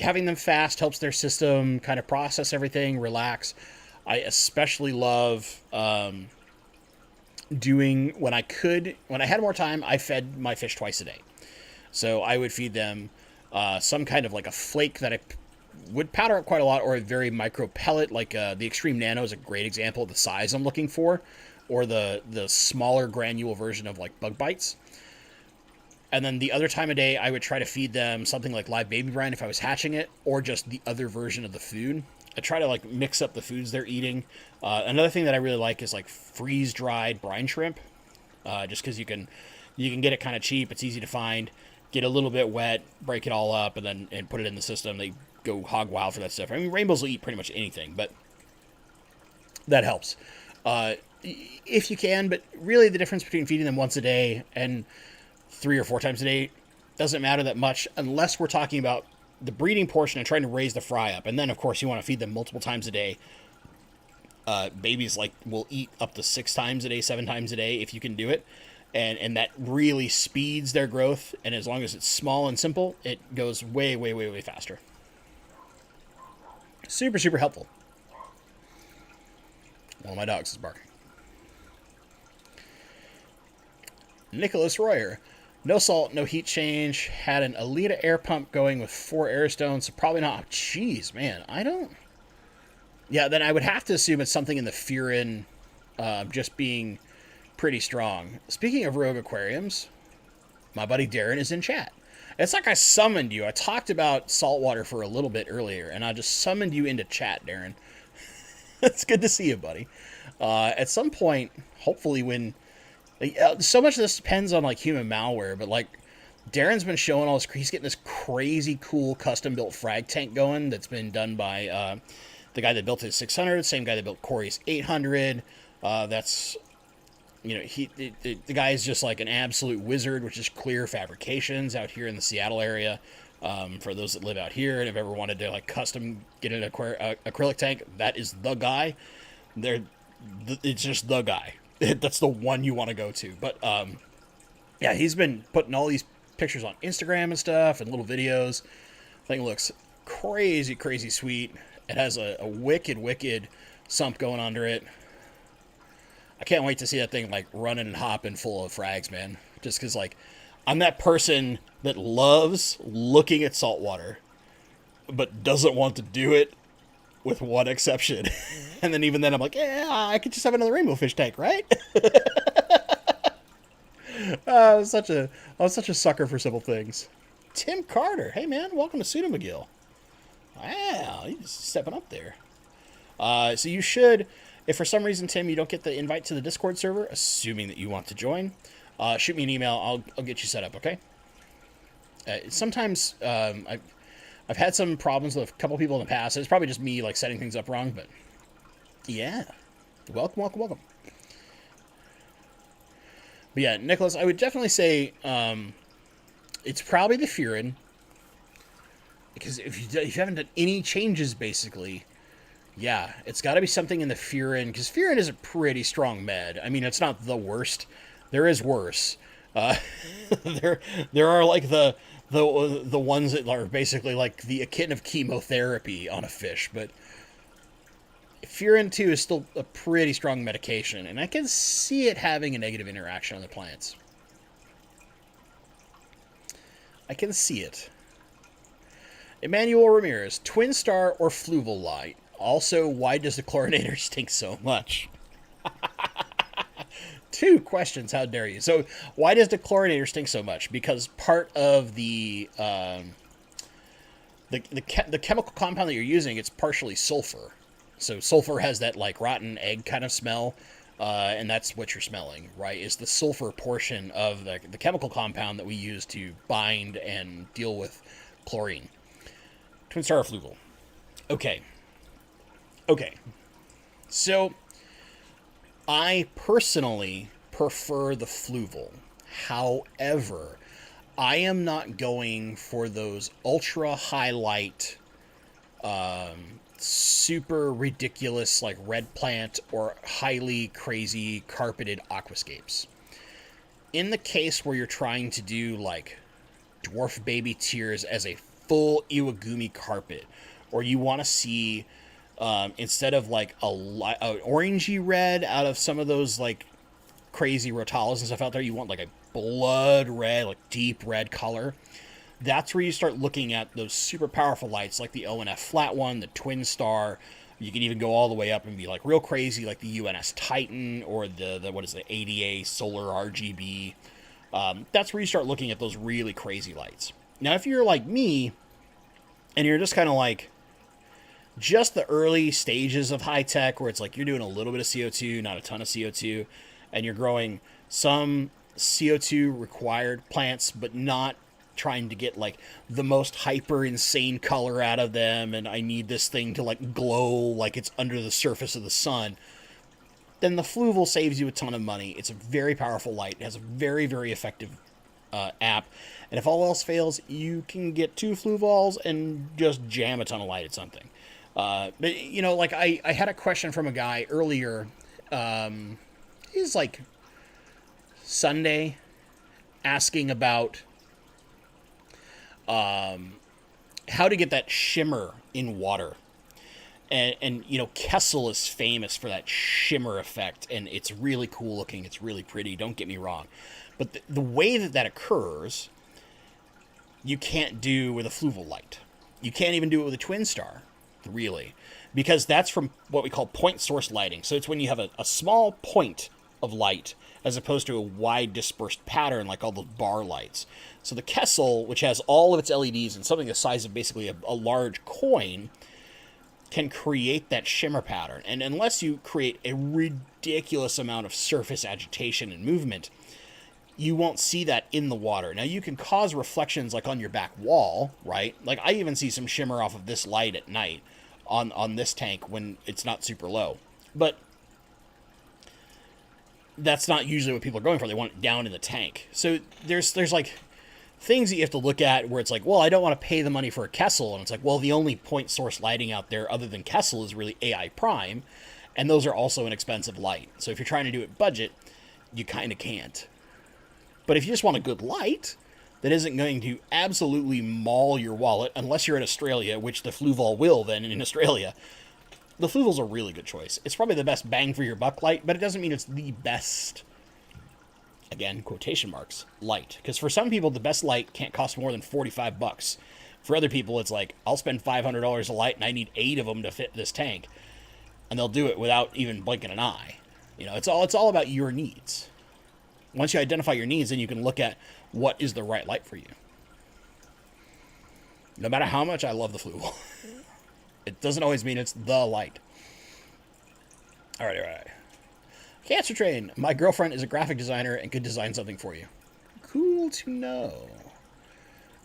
having them fast helps their system kind of process everything, relax. I especially love doing, when I had more time, I fed my fish twice a day. So I would feed them some kind of like a flake that I would powder up quite a lot, or a very micro pellet, like the Extreme Nano is a great example of the size I'm looking for, or the smaller granule version of like Bug Bites. And then the other time of day, I would try to feed them something like live baby brine if I was hatching it, or just the other version of the food. I try to like mix up the foods they're eating. Another thing that I really like is like freeze-dried brine shrimp, just because you can get it kind of cheap. It's easy to find. Get a little bit wet, break it all up, and put it in the system. They go hog wild for that stuff. I mean, rainbows will eat pretty much anything, but that helps if you can. But really, the difference between feeding them once a day and 3 or 4 times a day doesn't matter that much, unless we're talking about the breeding portion and trying to raise the fry up. And then, of course, you want to feed them multiple times a day. Babies will eat up to 6 times a day, 7 times a day if you can do it. And that really speeds their growth. And as long as it's small and simple, it goes way, way, way, way faster. Super, super helpful. One of my dogs is barking. Nicholas Royer. No salt, no heat change. Had an Alita air pump going with 4 airstones, so probably not. Jeez, man, I don't... Yeah, then I would have to assume it's something in the furin just being pretty strong. Speaking of rogue aquariums, my buddy Darren is in chat. It's like I summoned you. I talked about saltwater for a little bit earlier, and I just summoned you into chat, Darren. It's good to see you, buddy. At some point, hopefully when... so much of this depends on, like, human malware, but, like, Darren's been showing all this... He's getting this crazy cool custom-built frag tank going that's been done by the guy that built his 600, same guy that built Corey's 800. That's... You know, the guy is just like an absolute wizard, which is Clear Fabrications out here in the Seattle area. For those that live out here and have ever wanted to like custom get an acrylic tank, that is the guy. It's just the guy. That's the one you want to go to. But yeah, he's been putting all these pictures on Instagram and stuff and little videos. Thing looks crazy, crazy sweet. It has a wicked sump going under it. I can't wait to see that thing, like, running and hopping full of frags, man. Just because, like, I'm that person that loves looking at saltwater, but doesn't want to do it, with one exception. And then even then, I'm like, yeah, I could just have another Rainbowfish tank, right? I was such a sucker for simple things. Tim Carter. Hey, man, welcome to Pseudo McGill. Wow, he's stepping up there. So you should... If for some reason, Tim, you don't get the invite to the Discord server, assuming that you want to join, shoot me an email. I'll get you set up, okay? Sometimes I've had some problems with a couple people in the past. It's probably just me like setting things up wrong, but yeah. Welcome. But yeah, Nicholas, I would definitely say it's probably the furin. Because if you haven't done any changes, basically... Yeah, it's got to be something in the furin, because furin is a pretty strong med. I mean, it's not the worst. There is worse. There are like the ones that are basically like the akin of chemotherapy on a fish, but furin 2 is still a pretty strong medication, and I can see it having a negative interaction on the plants. I can see it. Emmanuel Ramirez, twin star or fluval light? Also, why does the chlorinator stink so much? 2 questions, how dare you. So, why does the chlorinator stink so much? Because part of the chemical compound that you're using, it's partially sulfur. So, sulfur has that, like, rotten egg kind of smell, and that's what you're smelling, right? Is the sulfur portion of the chemical compound that we use to bind and deal with chlorine. Twin star or fluval? Okay, so I personally prefer the fluval. However, I am not going for those ultra highlight, super ridiculous like red plant or highly crazy carpeted aquascapes. In the case where you're trying to do like dwarf baby tears as a full Iwagumi carpet, or you want to see instead of like a orangey red out of some of those like crazy rotalas and stuff out there, you want like a blood red, like deep red color. That's where you start looking at those super powerful lights like the ONF flat one, the Twin Star. You can even go all the way up and be like real crazy like the UNS Titan or the what is the ADA Solar RGB. That's where you start looking at those really crazy lights. Now, if you're like me and you're just kind of like just the early stages of high tech where it's like you're doing a little bit of CO2, not a ton of CO2, and you're growing some CO2 required plants, but not trying to get like the most hyper insane color out of them, and I need this thing to like glow like it's under the surface of the sun, then the fluval saves you a ton of money. It's a very powerful light. It has a very, very effective app. And if all else fails, you can get 2 fluvals and just jam a ton of light at something. But, you know, like I had a question from a guy earlier. He's like Sunday asking about how to get that shimmer in water. And you know, Kessel is famous for that shimmer effect, and it's really cool looking. It's really pretty. Don't get me wrong. But the way that occurs, you can't do with a fluval light. You can't even do it with a Twin Star, really, because that's from what we call point source lighting. So it's when you have a small point of light as opposed to a wide dispersed pattern like all those bar lights. So the Kessel, which has all of its LEDs and something the size of basically a large coin, can create that shimmer pattern. And unless you create a ridiculous amount of surface agitation and movement, you won't see that in the water. Now, you can cause reflections like on your back wall, right? Like, I even see some shimmer off of this light at night on this tank when it's not super low. But that's not usually what people are going for. They want it down in the tank. So there's like things that you have to look at where it's like, well, I don't want to pay the money for a Kessel. And it's like, well, the only point source lighting out there other than Kessel is really AI Prime. And those are also an expensive light. So if you're trying to do it budget, you kind of can't. But if you just want a good light that isn't going to absolutely maul your wallet, unless you're in Australia, which the Fluval will then in Australia, the Fluval's a really good choice. It's probably the best bang for your buck light, but it doesn't mean it's the best, again, quotation marks, light. Because for some people, the best light can't cost more than $45. For other people, it's like, I'll spend $500 a light and I need 8 of them to fit this tank. And they'll do it without even blinking an eye. You know, it's all about your needs. Once you identify your needs, then you can look at what is the right light for you. No matter how much I love the Fluval, it doesn't always mean it's the light. All right. Cancer Train. My girlfriend is a graphic designer and could design something for you. Cool to know.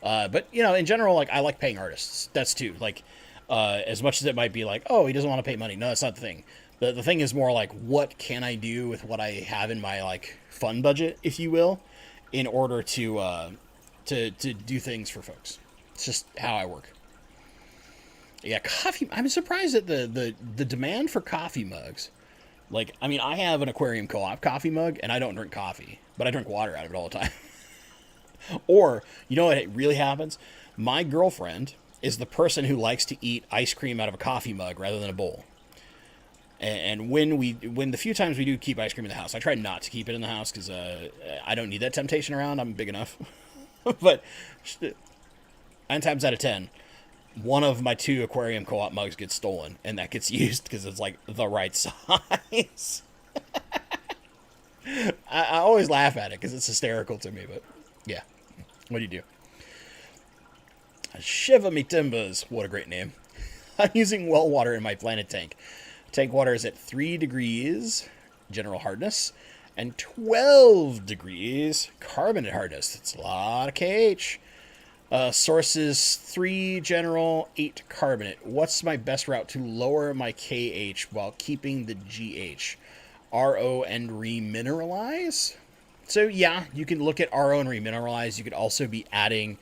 But, you know, in general, like, I like paying artists. That's too. Like, as much as it might be like, oh, he doesn't want to pay money. No, that's not the thing. The thing is more like, what can I do with what I have in my, like, fun budget, if you will, in order to do things for folks. It's just how I work. Yeah, coffee. I'm surprised at the demand for coffee mugs. Like, I mean, I have an aquarium co-op coffee mug, and I don't drink coffee, but I drink water out of it all the time. Or, you know what it really happens? My girlfriend is the person who likes to eat ice cream out of a coffee mug rather than a bowl. And when the few times we do keep ice cream in the house, I try not to keep it in the house because I don't need that temptation around. I'm big enough. But 9 times out of 10, one of my 2 aquarium co-op mugs gets stolen, and that gets used because it's like the right size. I always laugh at it because it's hysterical to me, but yeah, what do you do? Shiva me timbers, what a great name. I'm using well water in my planet tank. Tank water is at 3 degrees general hardness and 12 degrees carbonate hardness. That's a lot of KH. Source is 3 general, 8 carbonate. What's my best route to lower my KH while keeping the GH? RO and remineralize? So yeah, you can look at RO and remineralize. You could also be adding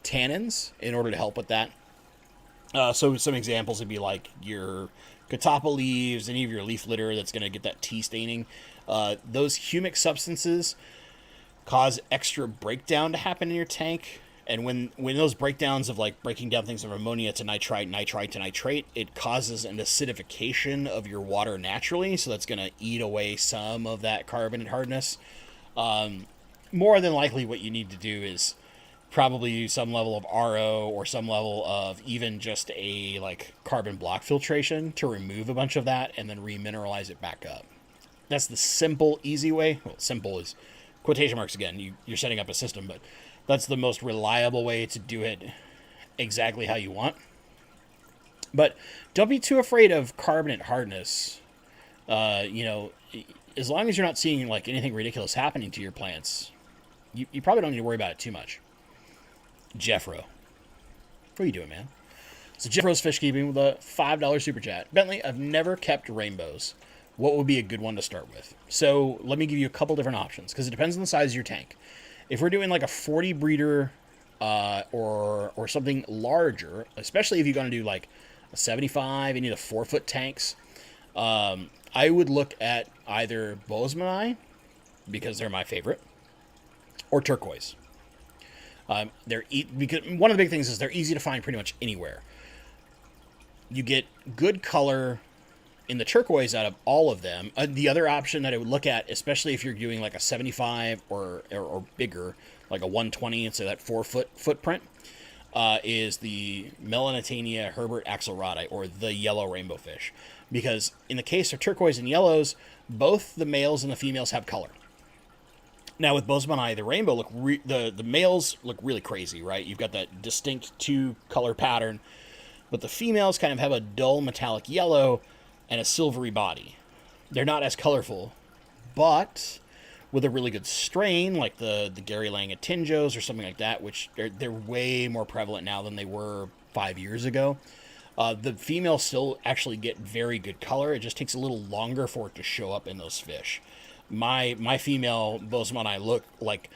tannins in order to help with that. So some examples would be like your catappa leaves, any of your leaf litter that's going to get that tea staining. Those humic substances cause extra breakdown to happen in your tank. And when those breakdowns of like breaking down things from ammonia to nitrite, nitrite to nitrate, it causes an acidification of your water naturally. So that's going to eat away some of that carbonate hardness. More than likely what you need to do is probably use some level of RO or some level of even just a like carbon block filtration to remove a bunch of that and then remineralize it back up. That's the simple, easy way. Well, simple is quotation marks again. You're setting up a system, but that's the most reliable way to do it exactly how you want. But don't be too afraid of carbonate hardness. As long as you're not seeing like anything ridiculous happening to your plants, you probably don't need to worry about it too much. Jeffro. What are you doing, man? So Jeffro's Fish Keeping with a $5 super chat. Bentley, I've never kept rainbows. What would be a good one to start with? So let me give you a couple different options because it depends on the size of your tank. If we're doing like a 40 breeder or something larger, especially if you're going to do like a 75, you need a 4-foot tanks, I would look at either Bozeman because they're my favorite, or turquoise. Because one of the big things is they're easy to find pretty much anywhere. You get good color in the turquoise out of all of them. The other option that I would look at, especially if you're doing like a 75 or bigger, like a 120, so that 4-foot footprint, is the Melanitania Herbert axelrodi, or the yellow rainbowfish. because in the case of turquoise and yellows, both the males and the females have color. Now with Bozemanii, the rainbow the males look really crazy, right? You've got that distinct two color pattern, but the females kind of have a dull metallic yellow and a silvery body. They're not as colorful, but with a really good strain like the Gary Langatinjos or something like that, which they're way more prevalent now than they were 5 years ago. The females still actually get very good color. It just takes a little longer for it to show up in those fish. My female Bozemanii look like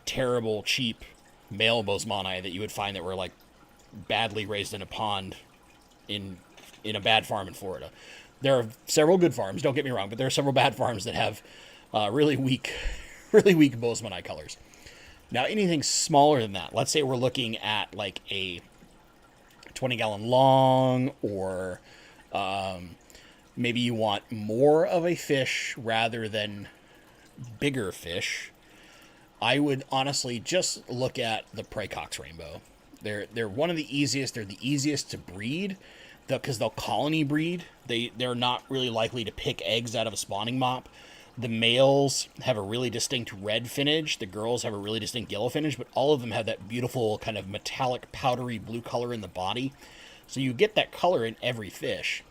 terrible, cheap male Bozemanii that you would find that were like badly raised in a pond in a bad farm in Florida. There are several good farms, don't get me wrong, but there are several bad farms that have really weak Bozemanii colors. Now, anything smaller than that, let's say we're looking at like a 20-gallon long, or maybe you want more of a fish rather than bigger fish, I would honestly just look at the Praecox rainbow. They're one of the easiest. They're the easiest to breed because they'll colony breed. They're not really likely to pick eggs out of a spawning mop. The males have a really distinct red finnage. The girls have a really distinct yellow finnage, but all of them have that beautiful kind of metallic, powdery blue color in the body. So you get that color in every fish.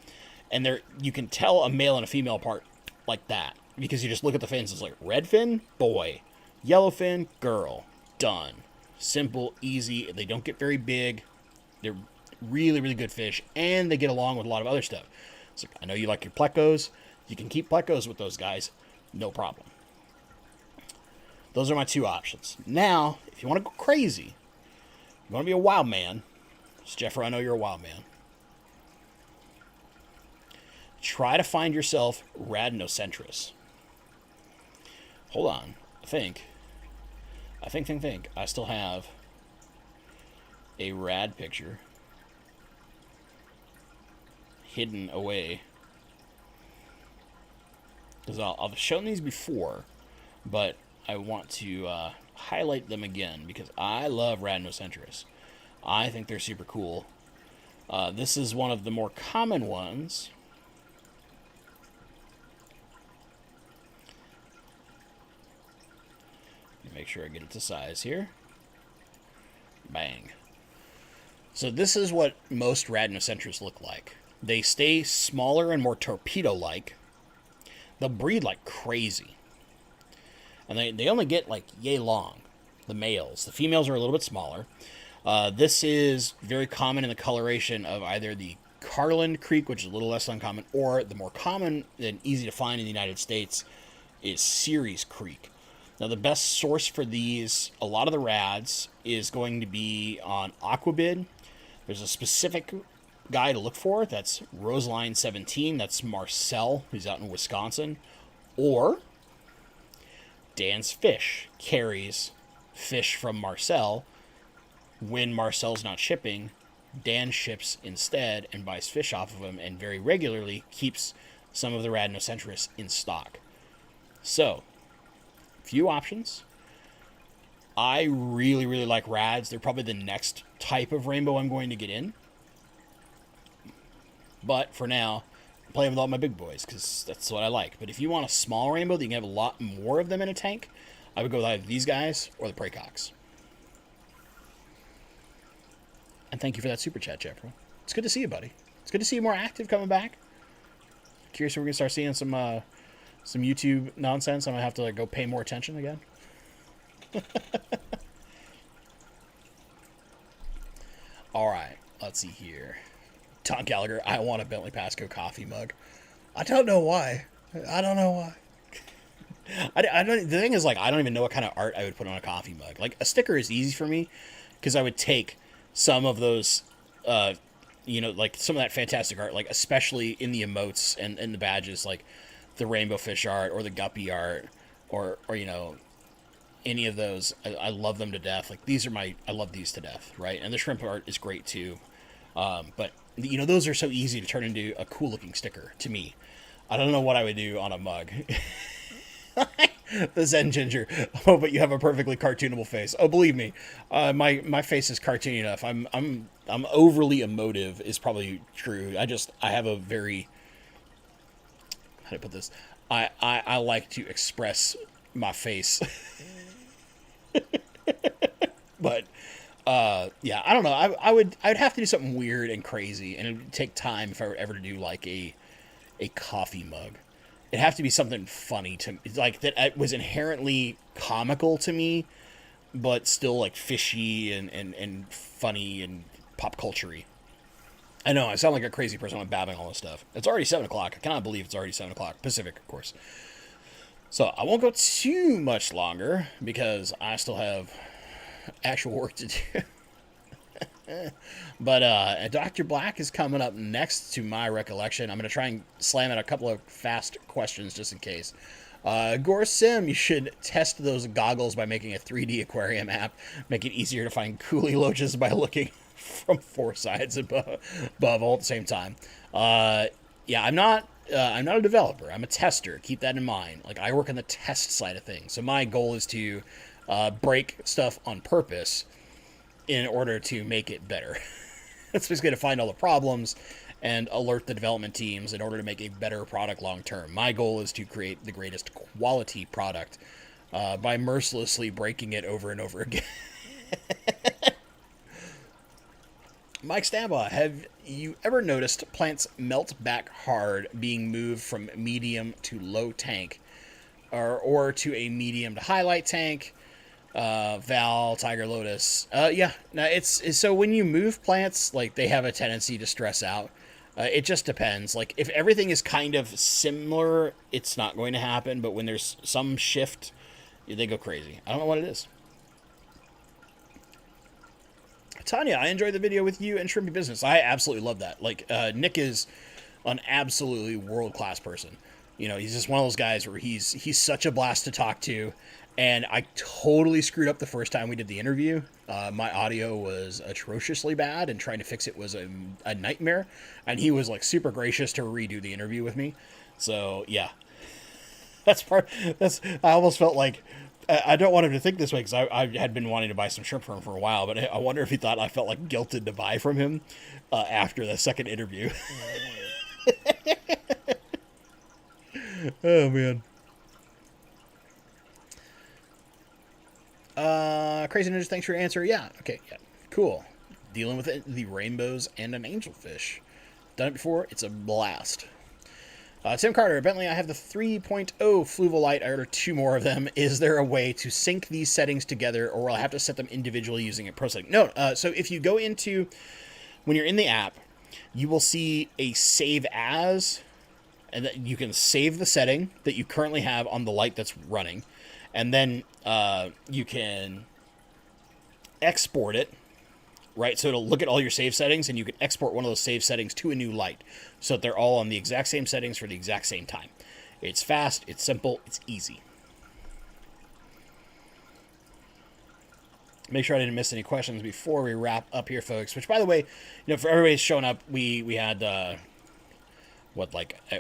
And you can tell a male and a female apart like that, because you just look at the fins. It's like red fin, boy. Yellow fin, girl. Done. Simple, easy. They don't get very big. They're really, really good fish, and they get along with a lot of other stuff. So I know you like your plecos. You can keep plecos with those guys. No problem. Those are my two options. Now, if you want to go crazy, you want to be a wild man, Jeffrey, I know you're a wild man. Try to find yourself Radinocentris. Hold on. I think. I still have a rad picture hidden away. Because I've shown these before, but I want to highlight them again because I love Radinocentris. I think they're super cool. This is one of the more common ones. Make sure I get it to size here. Bang. So this is what most Radinocentris look like. They stay smaller and more torpedo-like. They'll breed like crazy. And they only get like yay long, the males. The females are a little bit smaller. This is very common in the coloration of either the Carlin Creek, which is a little less uncommon, or the more common and easy to find in the United States is Ceres Creek. Now, the best source for these, a lot of the rads, is going to be on Aquabid. There's a specific guy to look for. That's Roseline 17. That's Marcel, who's out in Wisconsin. Or Dan's Fish carries fish from Marcel. When Marcel's not shipping, Dan ships instead and buys fish off of him, and very regularly keeps some of the Radinocentris in stock. So, few options. I really, really like rads. They're probably the next type of rainbow I'm going to get in. But for now, I'm playing with all my big boys because that's what I like. But if you want a small rainbow that you can have a lot more of them in a tank, I would go with either these guys or the Praecox. And thank you for that super chat, Jeffrey. It's good to see you, buddy. It's good to see you more active coming back. Curious if we're going to start seeing some YouTube nonsense. I'm going to have to go pay more attention again. All right, let's see here. Tom Gallagher, I want a Bentley Pasco coffee mug. I don't know why. I don't know why. I don't. The thing is, I don't even know what kind of art I would put on a coffee mug. Like, a sticker is easy for me because I would take some of those, some of that fantastic art, especially in the emotes and the badges, like the Rainbowfish art or the Guppy art or any of those. I love them to death. I love these to death, right? And the shrimp art is great too. But those are so easy to turn into a cool looking sticker to me. I don't know what I would do on a mug. The Zen Ginger. Oh, but you have a perfectly cartoonable face. Oh, believe me, my face is cartoony enough. I'm overly emotive is probably true. I have a very, how do I put this? I like to express my face. But yeah, I don't know. I'd have to do something weird and crazy, and it would take time if I were ever to do like a coffee mug. It'd have to be something funny to like that was inherently comical to me, but still like fishy and funny and pop culture-y. I know I sound like a crazy person when I'm babbling all this stuff. It's already 7 o'clock. I cannot believe it's already 7 o'clock Pacific, of course. So I won't go too much longer because I still have actual work to do. But Dr. Black is coming up next to my recollection. I'm going to try and slam in a couple of fast questions just in case. Gore Sim, you should test those goggles by making a 3D aquarium app. Make it easier to find coolie loaches by looking from 4 sides above all at the same time. Yeah, I'm not a developer. I'm a tester. Keep that in mind. Like, I work on the test side of things. So my goal is to break stuff on purpose in order to make it better. That's basically to find all the problems and alert the development teams in order to make a better product long term. My goal is to create the greatest quality product by mercilessly breaking it over and over again. Mike Stambaugh, have you ever noticed plants melt back hard being moved from medium to low tank or to a medium to highlight tank? Val, Tiger Lotus. Yeah, no, it's so when you move plants, like, they have a tendency to stress out. It just depends. Like, if everything is kind of similar, it's not going to happen. But when there's some shift, they go crazy. I don't know what it is. Tanya, I enjoyed the video with you and Shrimpy Business. I absolutely love that. Like, Nick is an absolutely world-class person. You know, he's just one of those guys where he's such a blast to talk to. And I totally screwed up the first time we did the interview. My audio was atrociously bad, and trying to fix it was a nightmare. And he was, like, super gracious to redo the interview with me. So, yeah. I almost felt like, I don't want him to think this way, because I had been wanting to buy some shrimp from him for a while, but I wonder if he thought I felt, like, guilted to buy from him after the second interview. Oh, man. Crazy Ninjas, thanks for your answer. Yeah, okay, yeah, cool. Dealing with the rainbows and an angelfish. Done it before, it's a blast. Tim Carter, Bentley, I have the 3.0 Fluvolite. I ordered 2 more of them. Is there a way to sync these settings together, or will I have to set them individually using a pro setting? No, so if you go into, when you're in the app, you will see a save as, and that you can save the setting that you currently have on the light that's running. And then you can export it, right? So it'll look at all your save settings, and you can export one of those save settings to a new light so that they're all on the exact same settings for the exact same time. It's fast, it's simple, it's easy. Make sure I didn't miss any questions before we wrap up here, folks. Which, by the way, you know, for everybody showing up, we had... at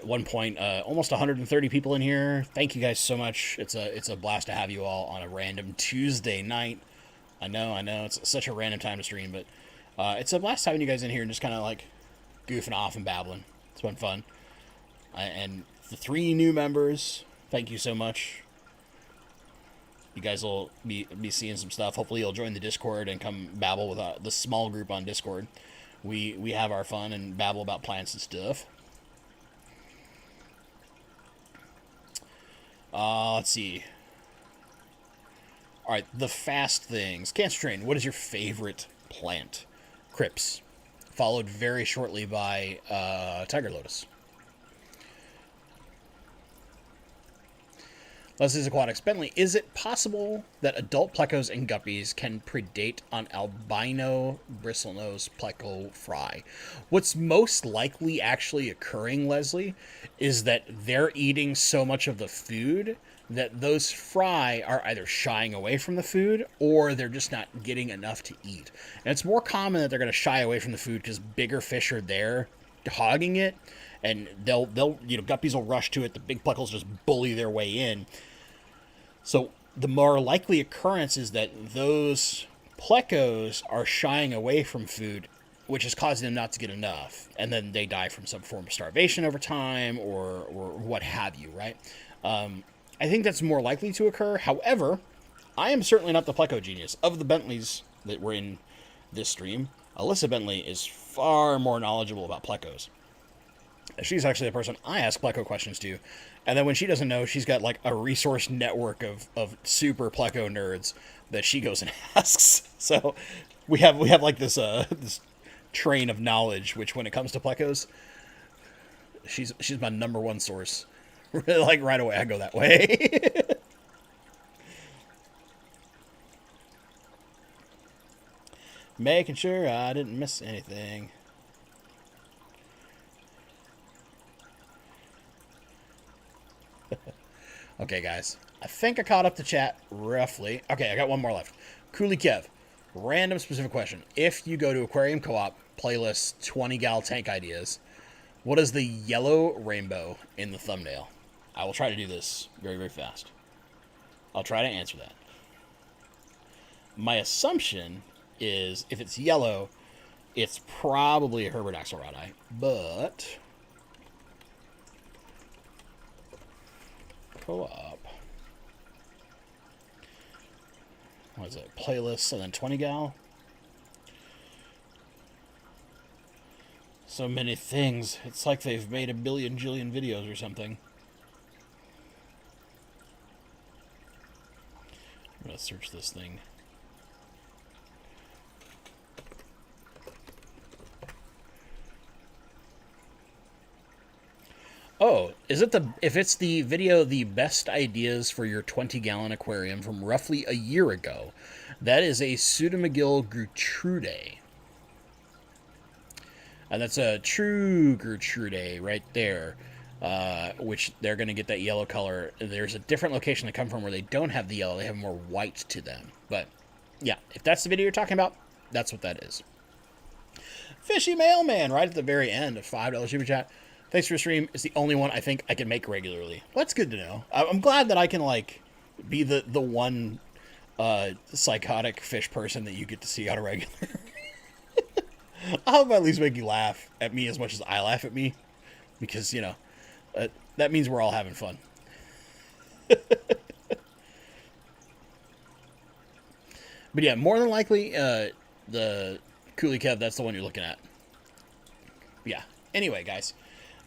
one point, almost 130 people in here. Thank you guys so much. It's a blast to have you all on a random Tuesday night. I know, it's such a random time to stream, but it's a blast having you guys in here and just kind of like goofing off and babbling. It's been fun. And the 3 new members, thank you so much. You guys will be seeing some stuff. Hopefully you'll join the Discord and come babble with the small group on Discord. We have our fun and babble about plants and stuff. Let's see. All right, the fast things. Cancer Train, what is your favorite plant? Crips. Followed very shortly by Tiger Lotus. Leslie's Aquatics. Bentley, is it possible that adult plecos and guppies can predate on albino bristlenose pleco fry? What's most likely actually occurring, Leslie, is that they're eating so much of the food that those fry are either shying away from the food or they're just not getting enough to eat. And it's more common that they're going to shy away from the food because bigger fish are there hogging it, and they'll guppies will rush to it. The big plecos just bully their way in. So the more likely occurrence is that those plecos are shying away from food, which is causing them not to get enough, and then they die from some form of starvation over time, or what have you, right? I think that's more likely to occur. However, I am certainly not the pleco genius. Of the Bentleys that were in this stream, Alyssa Bentley is far more knowledgeable about plecos. She's actually the person I ask pleco questions to, and then when she doesn't know, she's got like a resource network of super pleco nerds that she goes and asks. So we have like this this train of knowledge, which when it comes to plecos, she's my number one source. Like right away, I go that way. Making sure I didn't miss anything. Okay, guys. I think I caught up the chat roughly. Okay, I got one more left. Cooley Kev. Random specific question. If you go to Aquarium Co-op playlist 20 gal tank ideas, what is the yellow rainbow in the thumbnail? I will try to do this very, very fast. I'll try to answer that. My assumption is if it's yellow, it's probably a Herbert axelrodi, but Co-op. What is it? Playlists and then 20 gal. So many things. It's like they've made a billion jillion videos or something. I'm gonna search this thing. Oh, is it if it's the video, the best ideas for your 20-gallon aquarium from roughly a year ago, that is a Pseudomagil Gertrude. And that's a true Gertrude right there, which they're going to get that yellow color. There's a different location they come from where they don't have the yellow, they have more white to them. But, yeah, if that's the video you're talking about, that's what that is. Fishy Mailman, right at the very end of $5 super chat. Thanks for your stream. It's the only one I think I can make regularly. Well, that's good to know. I'm glad that I can, like, be the one psychotic fish person that you get to see on a regular. I hope I at least make you laugh at me as much as I laugh at me. Because, you know, that means we're all having fun. But yeah, more than likely, the Cooley Kev, that's the one you're looking at. Yeah. Anyway, guys.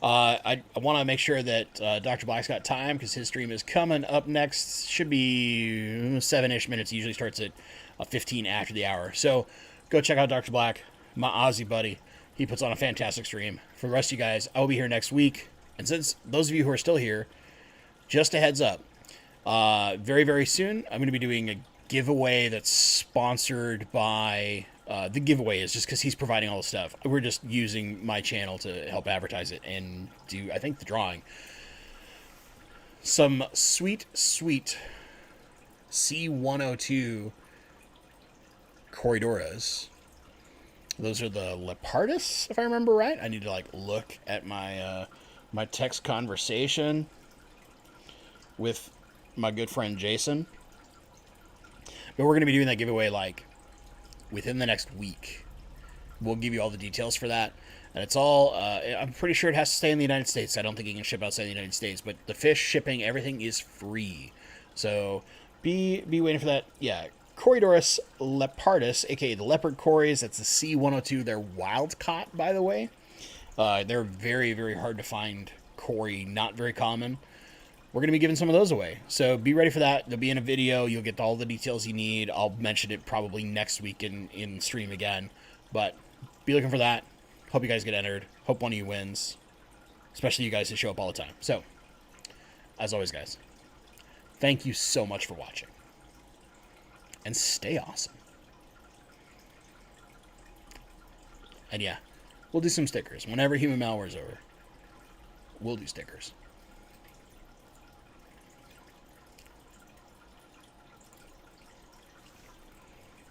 I want to make sure that Dr. Black's got time because his stream is coming up next. Should be 7-ish minutes. He usually starts at 15 after the hour. So go check out Dr. Black, my Aussie buddy. He puts on a fantastic stream. For the rest of you guys, I will be here next week. And since those of you who are still here, just a heads up. Very, very soon, I'm going to be doing a giveaway that's sponsored by... the giveaway is just because he's providing all the stuff. We're just using my channel to help advertise it and do, I think, the drawing. Some sweet, sweet C102 Corridoras. Those are the Lepardus, if I remember right. I need to, like, look at my my text conversation with my good friend Jason. But we're going to be doing that giveaway, like, within the next week. We'll give you all the details for that. And it's all, I'm pretty sure it has to stay in the United States. I don't think you can ship outside the United States. But the fish, shipping, everything is free. So be waiting for that. Yeah, Corridorus lepardus, a.k.a. the leopard cories. That's the C102. They're wild caught, by the way. They're very, very hard to find cory. Not very common. We're going to be giving some of those away. So be ready for that. They'll be in a video. You'll get all the details you need. I'll mention it probably next week in stream again. But be looking for that. Hope you guys get entered. Hope one of you wins. Especially you guys who show up all the time. So, as always, guys, thank you so much for watching. And stay awesome. And yeah, we'll do some stickers. Whenever Human Malware's over, we'll do stickers.